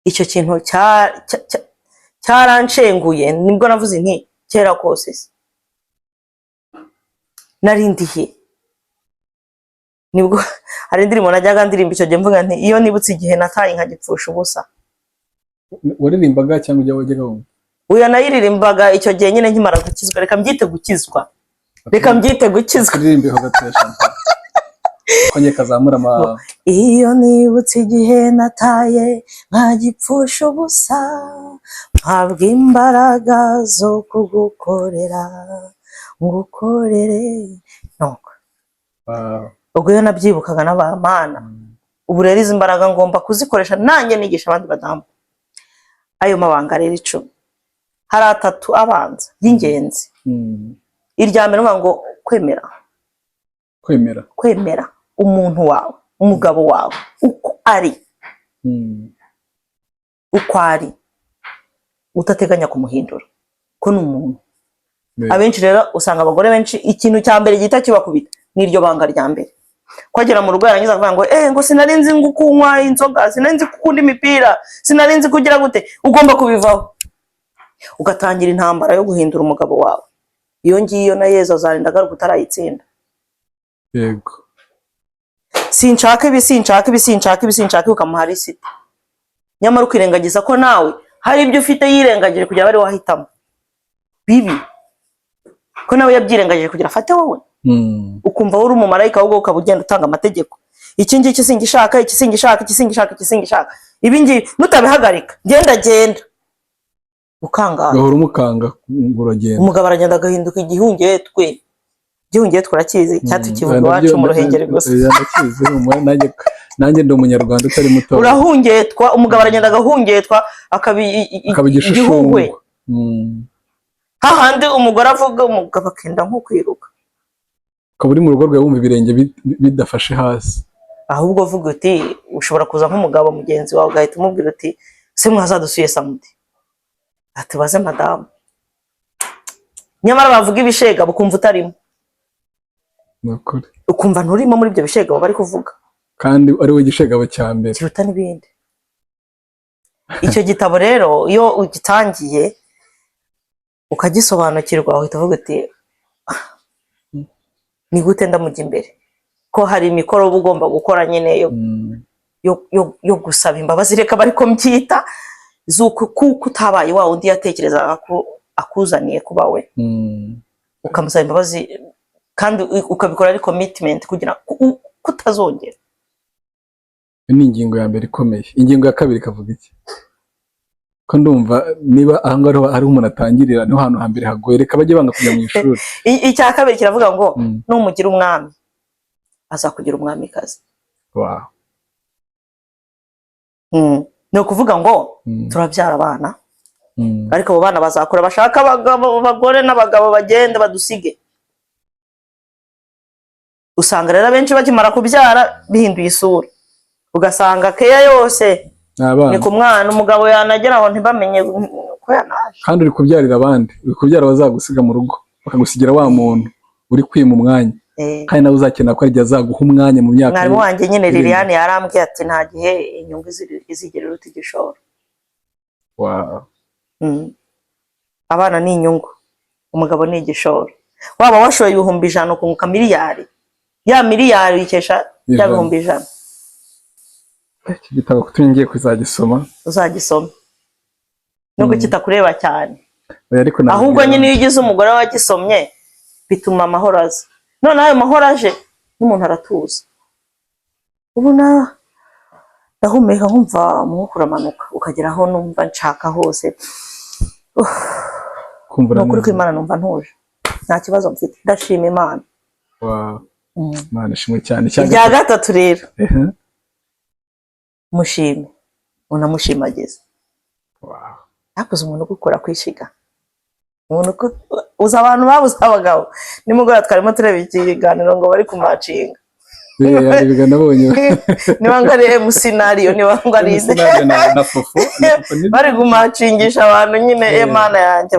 Icyo kintu cyaranshenguye, nibwo navuze nti kera kose narindiye. Nibwo hari indirimbo najyaga ndirimba icyo gihe mvuga nti iyo nibutse igihe nataye nkagipfusha ubusa. Waririmbaga cyangwa wajyaga wumva? Uya nayiririmbaga icyo gihe nyine nkimara gukizwa. Reka mbyite gukizwa. Kuririmbeho gatoya Chantal. Konye kazamura iyo nibutse igihe nataye nkagipfusha ubusa, mpabwa imbaraga zo kugukorera ngukorere. Nuko ubwo iyo nabyibukaga n'abamana, ubu rero izi mbaraga ngomba kuzikoresha nanjye nigisha abandi badamu. Ayo mabanga rero 10 hari 3 abanza y'ingenzi. Irya mbere ngo kwemera umuntu wawe, umugabo wawe uko ari, utateganya kumuhindura ko n'umuntu. Abenshi rero usanga abagore benshi ikintu cya mbere gita kibakubita niryo banga rya mbere. Kwagera mu rugo yarangiza kuvuga ngo ngo sinarinzi ngo kunywa inzoga, sinarinzi kukunda imipira, sinarinzi kugira gute. Ugomba kubivaho ugatangira intambara yo guhindura umugabo wawe. Iyo ngiyo na Yesu azarinda garuka utarayitsinda. Yego. Sinshaka ibi ukamuha risiti. Nyamara ukirengagiza ko nawe hari ibyo ufite yirengagije kugira bari wahitamo bibi, ko nawe yabyirengagije kugira afate wowe. Ukumva uri umumarayika ahubwo ukaba ugenda utanga amategeko. Iki ngiki singishaka, iki singishaka. Ibi ngibi nutabihagarika genda ukangara gahora umukanga ngo uragenda. umugabo aragenda agahinduka igihungetwe urakizi icyatsi kivuga iwacu mu Ruhengeri gusa. Nanjye ndi umunyarwanda utari muto. Urahungetwa, umugabo aragenda agahungetwa akaba igihungwe. Hahandi umugore avuga umugabo akenda nko kwiruka. Ukaba uri mu rugo rwawe wumva ibirenge bidafashe hasi. Ahubwo uvuga uti ushobora kuza nk'umugabo mugenzi wawe ugahita umubwira uti se mwazadusuye samedi. Ati baze madamu. Nyamara bavuga ibishega bukumva utarimo. Nakuri. Ukumva nturimo muri ibyo bishega bari kuvuga. Kandi ari we gishegabo cya mbere. Kiruta n'ibindi. Icyo gitabo rero iyo ugitangiye ukagisobanukirwa uhita uvuga uti ni gute ndamujya imbere ko hari imikoro uba ugomba gukora nyine yo gusaba imbabazi, reka bari ko mbyita kuko utabaye wa undi yatekerezaga ko akuzaniye kuba we, ukamusaba imbabazi kandi ukabikora ari commitment kugira kutazongera. Ni ingingo ya mbere ikomeye. Ingingo ya kabiri kavuga iki? Ko ndumva niba ahangaho ari umuntu atangirira niho hantu hambere hagoye, reka bajye banga kujya mu ishuri. Icya kabiri kiravuga ngo numugira umwami azakugira umwamikazi. Wow. Ni ukuvuga ngo turabyara abana ariko abo bana bazakura bashaka abagore n'abagabo bagende badusige. Usanga rero benshi bakimara kubyara bihinduye isura, ugasanga keya yose ni ku mwana, umugabo yanagera aho ntibamenye ko yanaje. Kandi uri kubyarira abandi, uri kubyara bazagusiga mu rugo bakagusigira wa muntu uri kwima umwanya, kandi nawe uzakenera ko igihe azaguha umwanya mu myaka. Mwarimu wanjye nyine Liliane yarambwiye ati nta gihe inyungu izigera iruta igishoro. Wow. Abana ni inyungu, umugabo ni igishoro. Waba washoye ibihumbi 100 ukunguka miliyari, ya miliyari uyikesha ya bihumbi 100. Iki gitabo kutungiye kuzagisoma. Uzagisoma nubwo kitakureba cyane, ahubwo nyine iyo ugize umugore wagisomye bituma amahoro aza. None ayo mahoro aje n'umuntu aratuza, ubona ndahumeka nkumva umwuka uramanuka ukagera aho numva nshaka hose. Kumvura nukuri ko Imana numva ntuje, nta kibazo mfite, ndashima Imana. Wow. Imana ishimwe cyane. Irya gatatu rero mushime unamushimagiza. Wow. Yakoze umuntu gukora kwishiga, umuntu uza abantu babuze abagabo. Nimugora twarimo tureba ikiganiro ngo bari kumacinga. Biga nabonye. Niba ngari mu scenario, niba ngari na fofo bari kumacingisha abantu nyine. Imana yanjye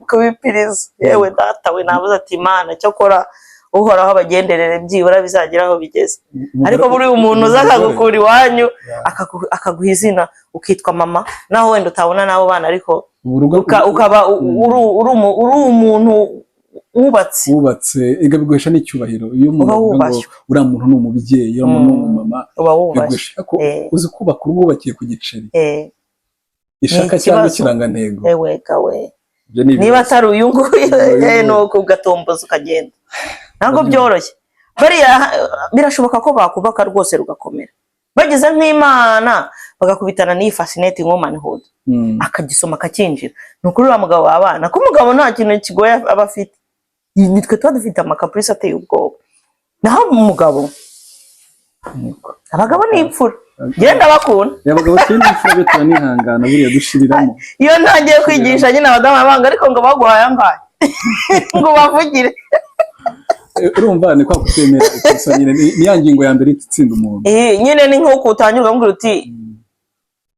kubipirizo yewe data we nabuze ati Imana cyo kora uhoraho abagenderere byibura bizagira aho bigeze. Ariko buri umuntu uzakagukura iwanyu akaguha izina ukitwa mama, naho wenda utabona nabo bana ariko ukaba uri umuntu wubatse igabigwesha n'icyubahiro. Iyo umuntu uri umuntu n'umubyeyi, iyo umuntu n'umumama bigwesha ko uzi kubaka urugo bakiye ku giceri. Ishaka cyangwa ikirangantego. Gawe niba atari uyu nguyu nuko ugatomboza ukagenda, ntabwo byoroshye. Bariya birashoboka ko bakubaka rwose rugakomera, bagize nk'Imana bagakubitana n'iyi fascinating womanhood akagisoma akakinjira. Nukuri uriya mugabo w'abana ko umugabo nta kintu kigoye aba afite, nitwe tuba dufite amakaprisi ateye ubwoba. Naho umugabo, abagabo ni imfura, genda bakunda abagabo cyane imfura bitwa nihangana buriya dushiriramo. Iyo ntangiye kwigisha nyine abadamu abanga ariko ngo baguhaye ambaye ngo bavugire. Urumva ni kwa kutemera ikosa nyine ni ya ngingo ya mbere itsinda umuntu. Nyine ni nko utanyurwa ngo uti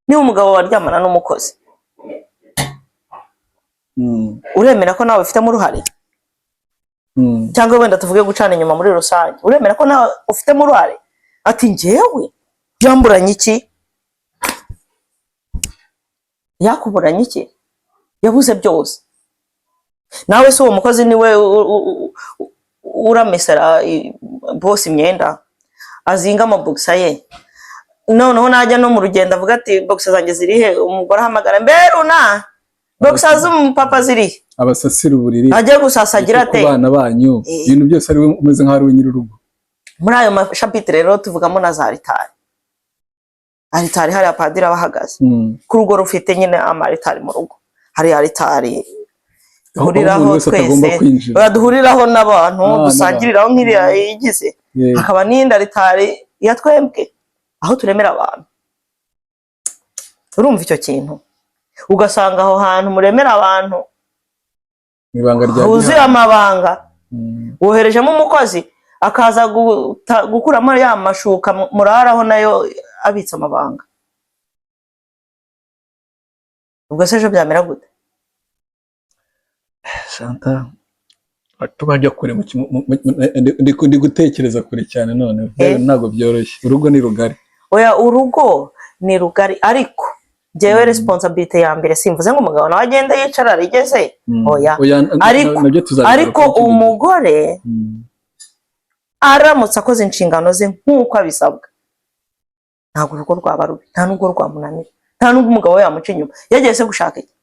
ni umugabo waryamana n'umukozi, uremera ko nawe ufitemo uruhare? Cyangwa wenda tuvuge gucana inyuma muri rusange, uremera ko nawe ufitemo uruhare? Ati njyewe byamburanye iki? Yakuburanye iki? Yabuze byose. Nawe se uwo mukozi niwe uramesera boss imyenda, azinga amabogisa ye, noneho najya no mu rugendo avuga ati bogisa zanjye zirihe, umugore ahamagara mberuna bogisa z'umupapa zirihe, abasasira uburiri ajya gusasagira ate abana banyu, ibintu byose ari we umeze nk'aho ari we nyir'urugo. Muri ayo chapitre rero tuvugamo na za ritari. aritari hari apadiri abahagaze ku rugo rufite nyine amaritari mu rugo hari aritari duhuriraho twese duhuriraho n'abantu dusangiriraho nk'iriya yigize hakaba n'indi aritari ya twebwe aho turemera abantu urumva icyo kintu ugasanga aho hantu muremera abantu huzuye amabanga woherejemo umukozi akaza gukuramo ya mashuka muraraho nayo abitse amabanga ubwo se ejo byamera gute Chantal tubajya kure ndi gutekereza kure cyane none ntabwo byoroshye urugo ni rugari oya urugo ni rugari ariko jewe responsibility ya mbere simvuze ngo umugabo nawe agenda yicara rigeze oya ariko umugore aramutse akoze inshingano ze nk'uko abisabwa ntabwo urugo rwaba rubi nta n'ubwo rwamunanira nta n'ubwo umugabo we yamuca inyuma yagiye se gushaka iki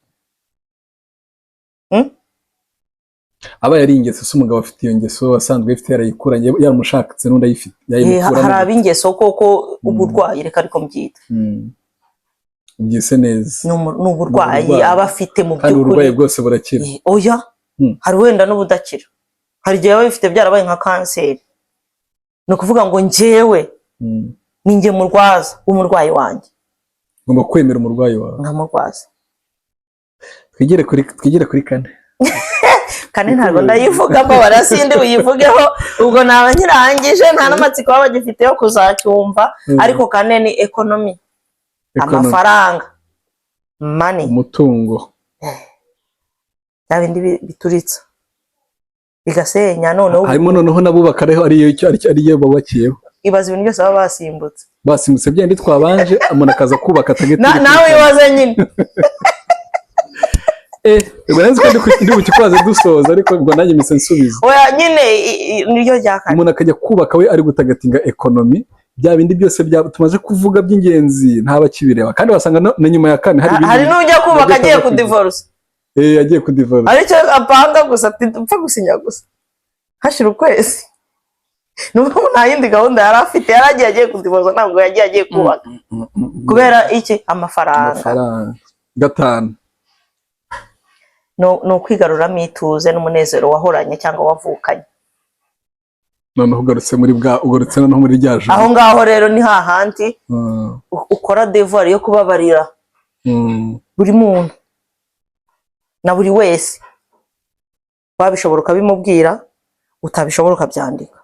aba yari ingeso se umugabo afite iyo ngeso asanzwe ifite yarayikuranye yaramushakitse n'undi ayifite hari ab'ingeso koko uburwayi reka ariko mbyita ubyise neza ni uburwayi aba afite mu by'ukuri uburwayi bwose burakira oya hari wenda n'ubudakira hari igihe aba bifite byarabaye nka kanseri ni ukuvuga ngo njyewe ni njye murwaza w'umurwayi wanjye ngomba kwemera umurwayi wawe nkamurwaza twigire kuri kane kane ntabwo ndayivugamo barasinde uyivugeho ubwo naba nkirangije nta n'amatsiko baba bagifite yo kuzacyumva ariko kane ni ekonomi amafaranga money umutungo bya bindi bituritsa bigasenya noneho harimo noneho nabubaka ariyo bubakiyeho ibaza ibintu byose baba basimbutse byandi twabanje umuntu akaza kubaka atagetse nawe ibaze nyine ubwo nzi ko ndi bukikwaze dusoza ariko ubwo nanjye mise nsubiza oya nyine niryo ryakane umuntu akajya kubaka we ari gutagatinga ekonomi bya bindi byose tumaze kuvuga by'ingenzi ntaba kibireba kandi wasanga na nyuma ya kane hari n'ujya kubaka agiye kudivorce agiye kudivorce aricyo apanga gusa upfa gusinya gusa hashira ukwezi nubwo nta yindi gahunda yari afite yari agiye kudivorce ntabwo agiye kubaka kubera iki amafaranga gatanu ni ukwigaruramo ituze n'umunezero wahoranye cyangwa wavukanye noneho ugarutse noneho muri rya joro aho ngaho rero ni hahandi ukora devoir yo kubabarira buri muntu na buri wese wabishobora ukabimubwira utabishobora ukabyandika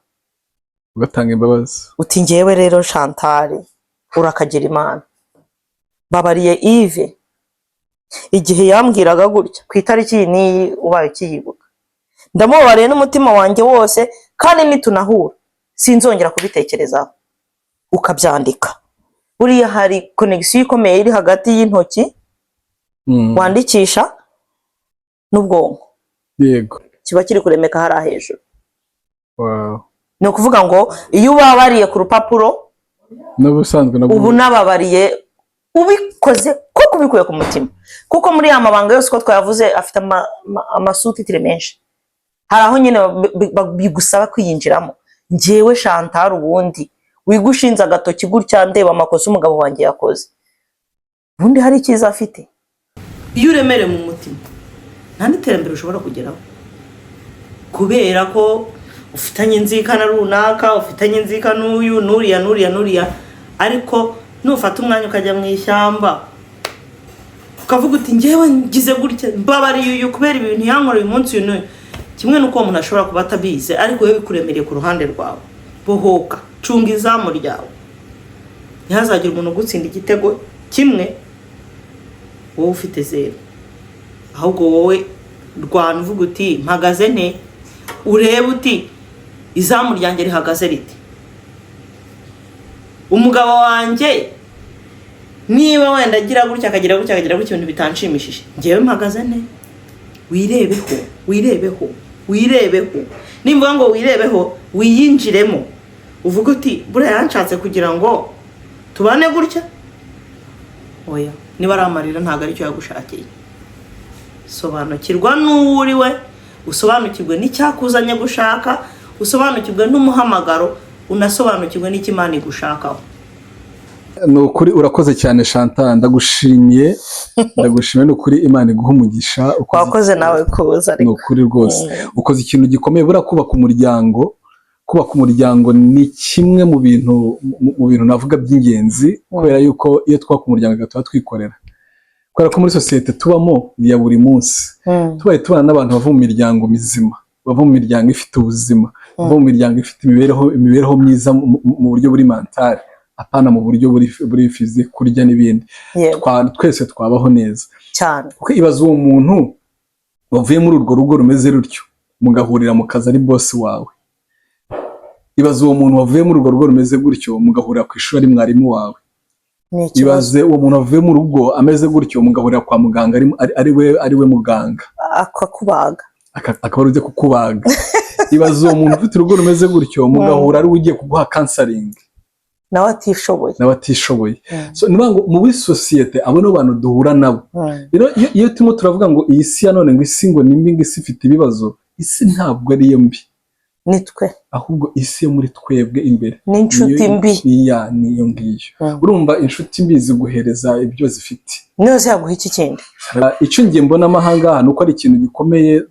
ugatanga imbabazi uti njyewe rero Chantal urakagira Imana babariye Yves igihe yambwiraga gutya ku itariki n'iyi ubaye ukiyibuka ndamubabariye n'umutima wanjye wose kandi nitunahura sinzongera kubitekerezaho ukabyandika buriya hari connection ikomeye iri hagati y'intoki wandikisha n'ubwonko yego kiba kiri kuremeka hari hejuru ni ukuvuga ngo iyo ubabariye ku rupapuro ubu nababariye ubikoze kuko ubikuye ku mutima kuko muri ya mabanga yose ko twayavuze afite amasutitire menshi hari aho nyine bigusaba kwiyinjiramo njyewe Chantal ubundi wigushinze agatoki gutya ndeba amakosa umugabo wanjye yakoze ubundi hari icyiza afite iyo uremere mu mutima nta n'iterambere ushobora kugeraho kubera ko ufitanye inzikana runaka ufitanye inzika n'uyu n'uriya ariko nufata umwanya ukajya mu ishyamba ukavuga uti njyewe ngize gutya mbabariye uyu kubera ibintu yankoreye uyu munsi uyu kimwe n'uko umuntu ashobora kuba atabizi ariko wowe bikuremereye ku ruhande rwawe bohoka cunga izamu ryawe ntihazagire umuntu ugutsinda igitego kimwe wowe ufite 0 ahubwo wowe rwana uvuga uti mpagaze nte urebe uti izamu ryanjye rihagaze rite umugabo wanjye niba wenda agira gutya akagira gutya ibintu bitanshimishije njyewe mpagaze nte wirebeho nimba ngo wirebeho wiyinjiremo uvuga uti buriya yanshatse kugira ngo tubane gutya oya niba ari amarira ntabwo aricyo yagushakiye sobanukirwa n'uwo uri we usobanukirwe n'icyakuzanye gushaka usobanukirwe n'umuhamagaro unasobanukirwe n'ikimana igushakaho Nukuri urakoze cyane Chantal, ndagushimiye nukuri Imana iguha umugisha. Wakoze nawe kuza. Nukuri rwose ukoze ikintu gikomeye. Bura kubaka umuryango ni kimwe mu bintu navuga by'ingenzi, kubera yuko iyo twubaka umuryango tuba twikorera, kubera ko muri sosiyete tubamo ya buri munsi tubaye tubana n'abantu bava mu miryango mizima, bava mu miryango ifite ubuzima, bava mu miryango ifite imibereho myiza mu buryo buri mentale, apana mu buryo buri physique, kurya n'ibindi. Twese twabaho neza cyane. Kuko ibaza uwo muntu wavuye muri urwo rugo rumeze rutyo, mugahurira mu kazi ari boss wawe. Ibaze uwo muntu wavuye muri urwo rugo rumeze gutyo, mugahurira ku ishuri ari mwarimu wawe. Ibaze uwo muntu wavuye mu rugo ameze gutyo, mugahurira kwa muganga ari we muganga akakubaga, akaba ari ujye kukubaga. Ibaze uwo muntu ufite urugo rumeze gutyo, mugahura ari ugiye kuguha counseling nawe atishoboye. So niba ngo mu sosiyete abo no bantu duhura nabo, rero iyo turimo turavuga ngo iyi si ya none ngo isi ngo nimbi, ngo isi ifite ibibazo, isi ntabwo ari yo mbi, nitwe ahubwo isi yo muri twebwe imbere n'inshuti mbi. Niyo ngiyo. Urumva inshuti mbi ziguhereza ibyo zifite, niyo yaguha iki kindi. Icyo ngiye mbona amahanga nuko ari ikintu gikomeye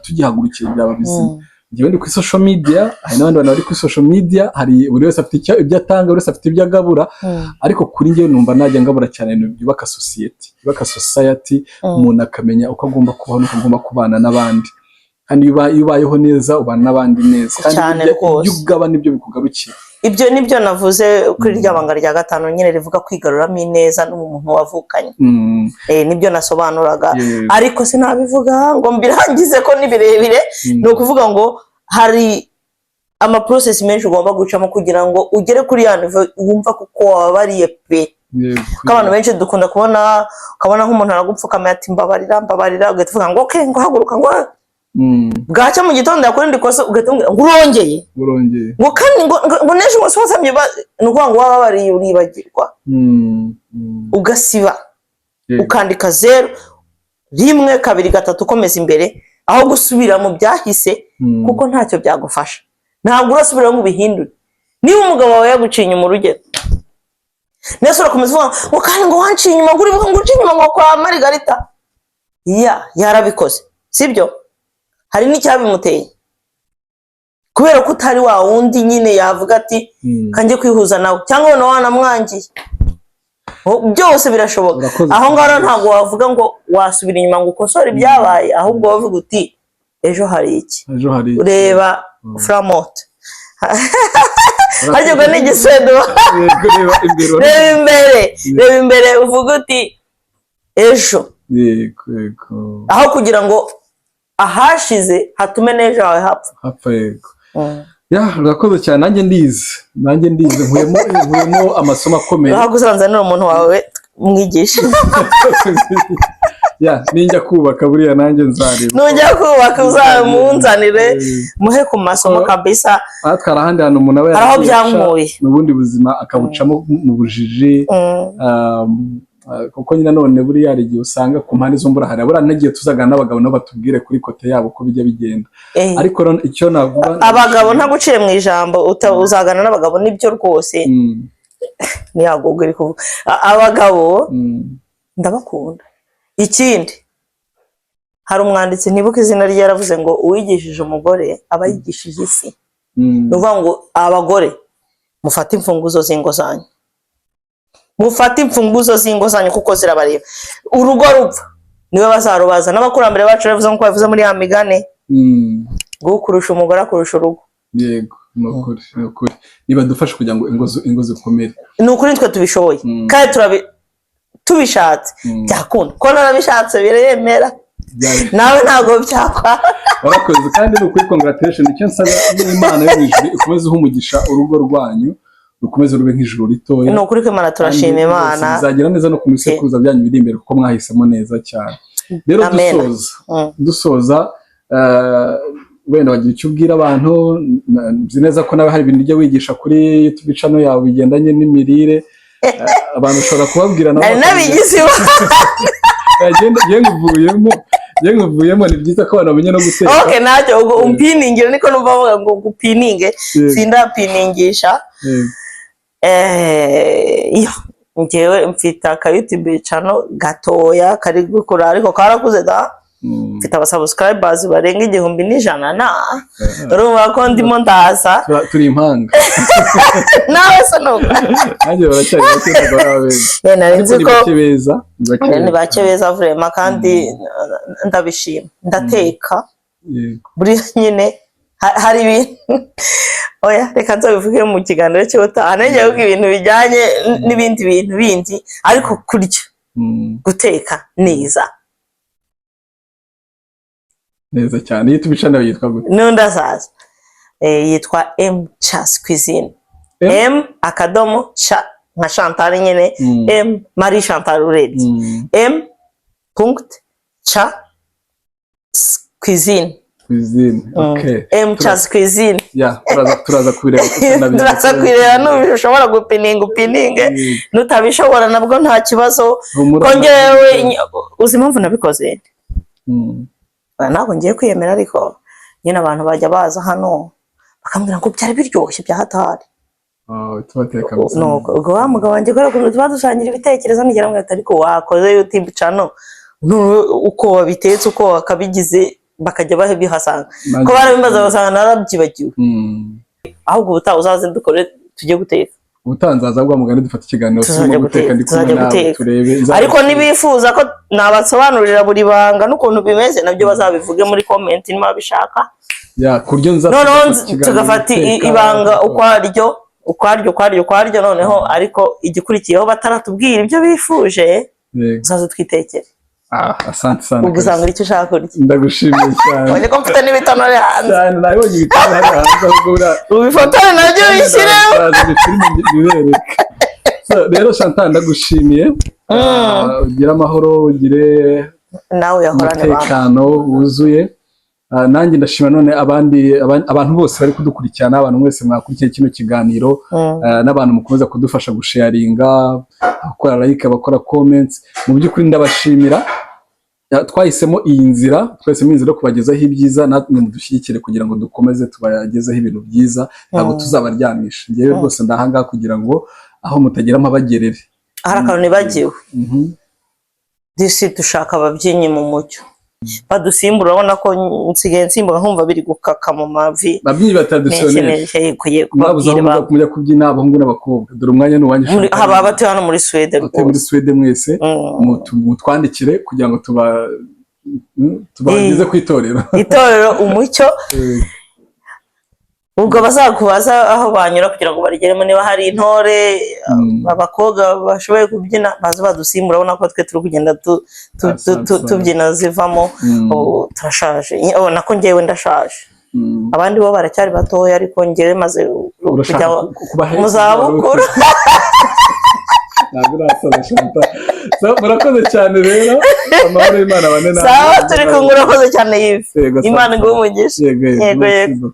tugihagurukira byaba bizima. Ngiye ndi kuri social media, hari n'abandi bantu bari kuri social media, hari buri wese afite ibyo atanga, buri wese afite ibyo agabura, ariko kuri njye numva najya ngabura cyane ibintu byubaka society, umuntu akamenya uko agomba kubaho n'uko agomba kubana n'abandi, kandi iyo ubayeho neza ubana n'abandi neza, kandi ibyo ugaba nibyo bikugarukira. Ibyo nibyo navuze kuri rya banga rya 5 nyine rivuga kwigaruramo ineza n'umuntu wavukanye. Nibyo nasobanuraga, ariko sinabivuga ngo mbirangize ko nibirebire. Ni ukuvuga ngo hari ama process menshi ugomba gucamo kugira ngo ugere kuri ya niveau wumva kuko wabariye pe. Abantu benshi dukunda kubona nk'umuntu aragupfukama ati mbabarira, ugavuga ngo okay, ngo haguruka, ngo bwaca mu gitondo yakora indi kosa ugatunga ngo urongeye ngo kandi ngo neje wasamye nuko ngo waba bari uribagirwa, ugasiba ukandika 0 1 2 3 ukomeza imbere aho gusubira mu byahise, kuko ntacyo byagufasha. Ntabwo urasubira ngo ubihindure. Niba umugabo wawe yaguciye inyuma urugero, nese urakomeza uvuga ngo kandi ngo wanciye inyuma, ngo uribuka ngo uciye inyuma ngo kwa Margarita yarabikoze, sibyo? Hari n'icyabimuteye, kubera ko utari wa wundi nyine yavuga ati kanjye kwihuza nawe, cyangwa none wanamwangiye. Byose birashoboka. Aho ngaho ntabwo wavuga ngo wasubira inyuma ngo ukosore ibyabaye, ahubwo wavuga uti ejo hari iki, ureba Framot ariko n'igisedo, reba imbere uvuga uti ejo, aho kugira ngo ahashize hatume n'ejo hawe hapfa. Urakoze cyane. Nanjye ndize nkuyemo amasomo akomeye. Gusanzanira umuntu wawe mwigisha. Ninjya kubaka buriya nanjye nzareba. Nujya kubaka uzamunzanire muhe ku masomo kabisa. Atwara ahandi hantu umuntu aba araho byankuye mu bundi buzima akabucamo mu bujiji, kuko nyina none buriya ari gihe usanga ku mpande zo mburahari buriya nagiye tuzagana n'abagabo nabo batubwire kuri kote yabo ko bijya bigenda. Ariko icyo navuga, abagabo ntaguciye mu ijambo, uzagana n'abagabo nibyo rwose. Niyagogwe iri kuvuga abagabo ndabakunda. Ikindi, hari umwanditsi ntibuka izina rye yaravuze ngo uwigishije umugore aba yigishije isi. Nuvuga ngo abagore mufate imfunguzo z'ingo zanyu, mufate imfunguzo z'ingo zanyu kuko zirabareba. Urugo rupfa niwe bazarubaza. N'abakurambere bacu bavuze ngo bavuze muri ya migane ngo kurusha umugore akurusha urugo. Yego, nukuri niba dufashe kugira ngo ingo zikomere. Nukuri twe tubishoboye kandi tubishatse byakunda, ko narabishatse biremera, nawe ntabwo byakwa. Warakoze kandi nukuri congratulation. Icyo nsaba Imana yo mwijuru ikomeze umugisha urugo rwanyu, rukomeze rube nk'ijuru ritoya. Nukuri ko Imana turashima Imana, bizagira neza no kumisekuruza byanyu biri imbere kuko mwahisemo neza cyane. Rero dusoza wenda wagira icyo ubwira abantu. Nzi neza ko nawe hari ibintu ujya wigisha kuri YouTube channel yawe bigendanye n'imirire, abantu ushobora kubabwira nabo nabigize nguvuyemo. Ni byiza ko abantu bamenye no guteka. Okay, ntacyo umpiningira, niko numva bavuga ngo gupininge, sindapiningisha. njyewe mfite aka YouTube channel gatoya kari gukura ariko karakuze da. Mfite abasubscribers barenga 1,100 na. Urumva ko ndimo ndaza. Turi impanga. Nawe se no. Nanjye baracyari bakenda barabenze. Narinzi ko ni bake beza vraiment kandi ndabishima. Ndateka. Buri nyine hari ibintu oya reka nzabivuge mu kiganiro cy'ubutaha nanjye kuko ibintu bijyanye n'ibindi bintu bindi ariko kurya guteka neza cyane. YouTube channel yitwa gute? Nundasaza yitwa M Chas Cuisine. M akadomo cha nka Chantal nyine M Marie Chantal Uredi M Cha Cuisine. Okay. M Chas Cuisine. Yeah, turaza kubireba turaza kwireba n'ushobora gupininga nutabishobora nabwo nta kibazo kongewe uzi impamvu nabikoze ntabwo ngiye kwiyemera ariko nyine abantu bajya baza hano bakambwira ngo byari biryoshye bya hatari tubateka nuko ubwo wa mugabo wanjye kubera ukuntu tuba dusangira ibitekerezo nigera ngo ariko wakoze YouTube channel uko wabitetse uko wakabigize bakajya bahasanga ko barabimbaza basanga narabyibagiwe ahubwo ubutaha uzaze dukore tujye guteka ubutanzaza bwa mugani dufata ikiganiro cyo guteka ndikumwe nawe turebe ariko nibifuza ko nabasobanurira buri banga n'ukuntu bimeze nabyo bazabivuge muri comment niba bishaka kuryo nza tugafata ibanga ukwaryo noneho ariko igikurikiyeho bataratubwira ibyo bifuje uzaze twitekere asante sana ubuzanga icyo ushaka kurya ndagushimiye cyane wone ko mfite n'ibitonore hanze cyane nabonye ibitonore hanze ubura ubifotore nabyo bishyireho rero Chantal ndagushimiye ugira amahoro ugire nawe yahorane umutekano wuzuye nanjye ndashima none abantu bose bari kudukurikirana abantu mwese mwakurikiye kino kiganiro n'abantu mukomeza kudufasha gusharinga abakora like abakora comments mu by'ukuri ndabashimira twahisemo iyi nzira yo kubagezaho ibyiza natwe mudushyigikire kugira ngo dukomeze tubagezeho ibintu byiza ntabwo tuzabaryamisha ngewe rwose ndahangaha kugira ngo aho mutagira amabagerere hari akantu nibagiwe disi dushaka ababyinnyi mu mucyo badusimbura urabona ko nsigaye nsimbuka nkumva biri gukaka mu mavi babyinnyi batadisiyoneri mujya kubyina abahungu n'abakobwa dore umwanya n'uwanyu haba abatuye hano muri Sweden muri Sweden mwese mutwandikire kugira ngo tubageze ku itorero umucyo ubwo bazakubaza aho banyura kugira ngo barigeremo niba hari intore abakobwa bashoboye kubyina baza badusimbura urabona ko twe turi kugenda tubyina zivamo turashaje nako ngewe ndashaje abandi bo baracyari batoya ariko ngewe maze kujya mu zabukuru murakoze cyane rero amahoro y'Imana bane nawe sawa turi kumwe urakoze cyane Yves Imana iguhe umugisha yego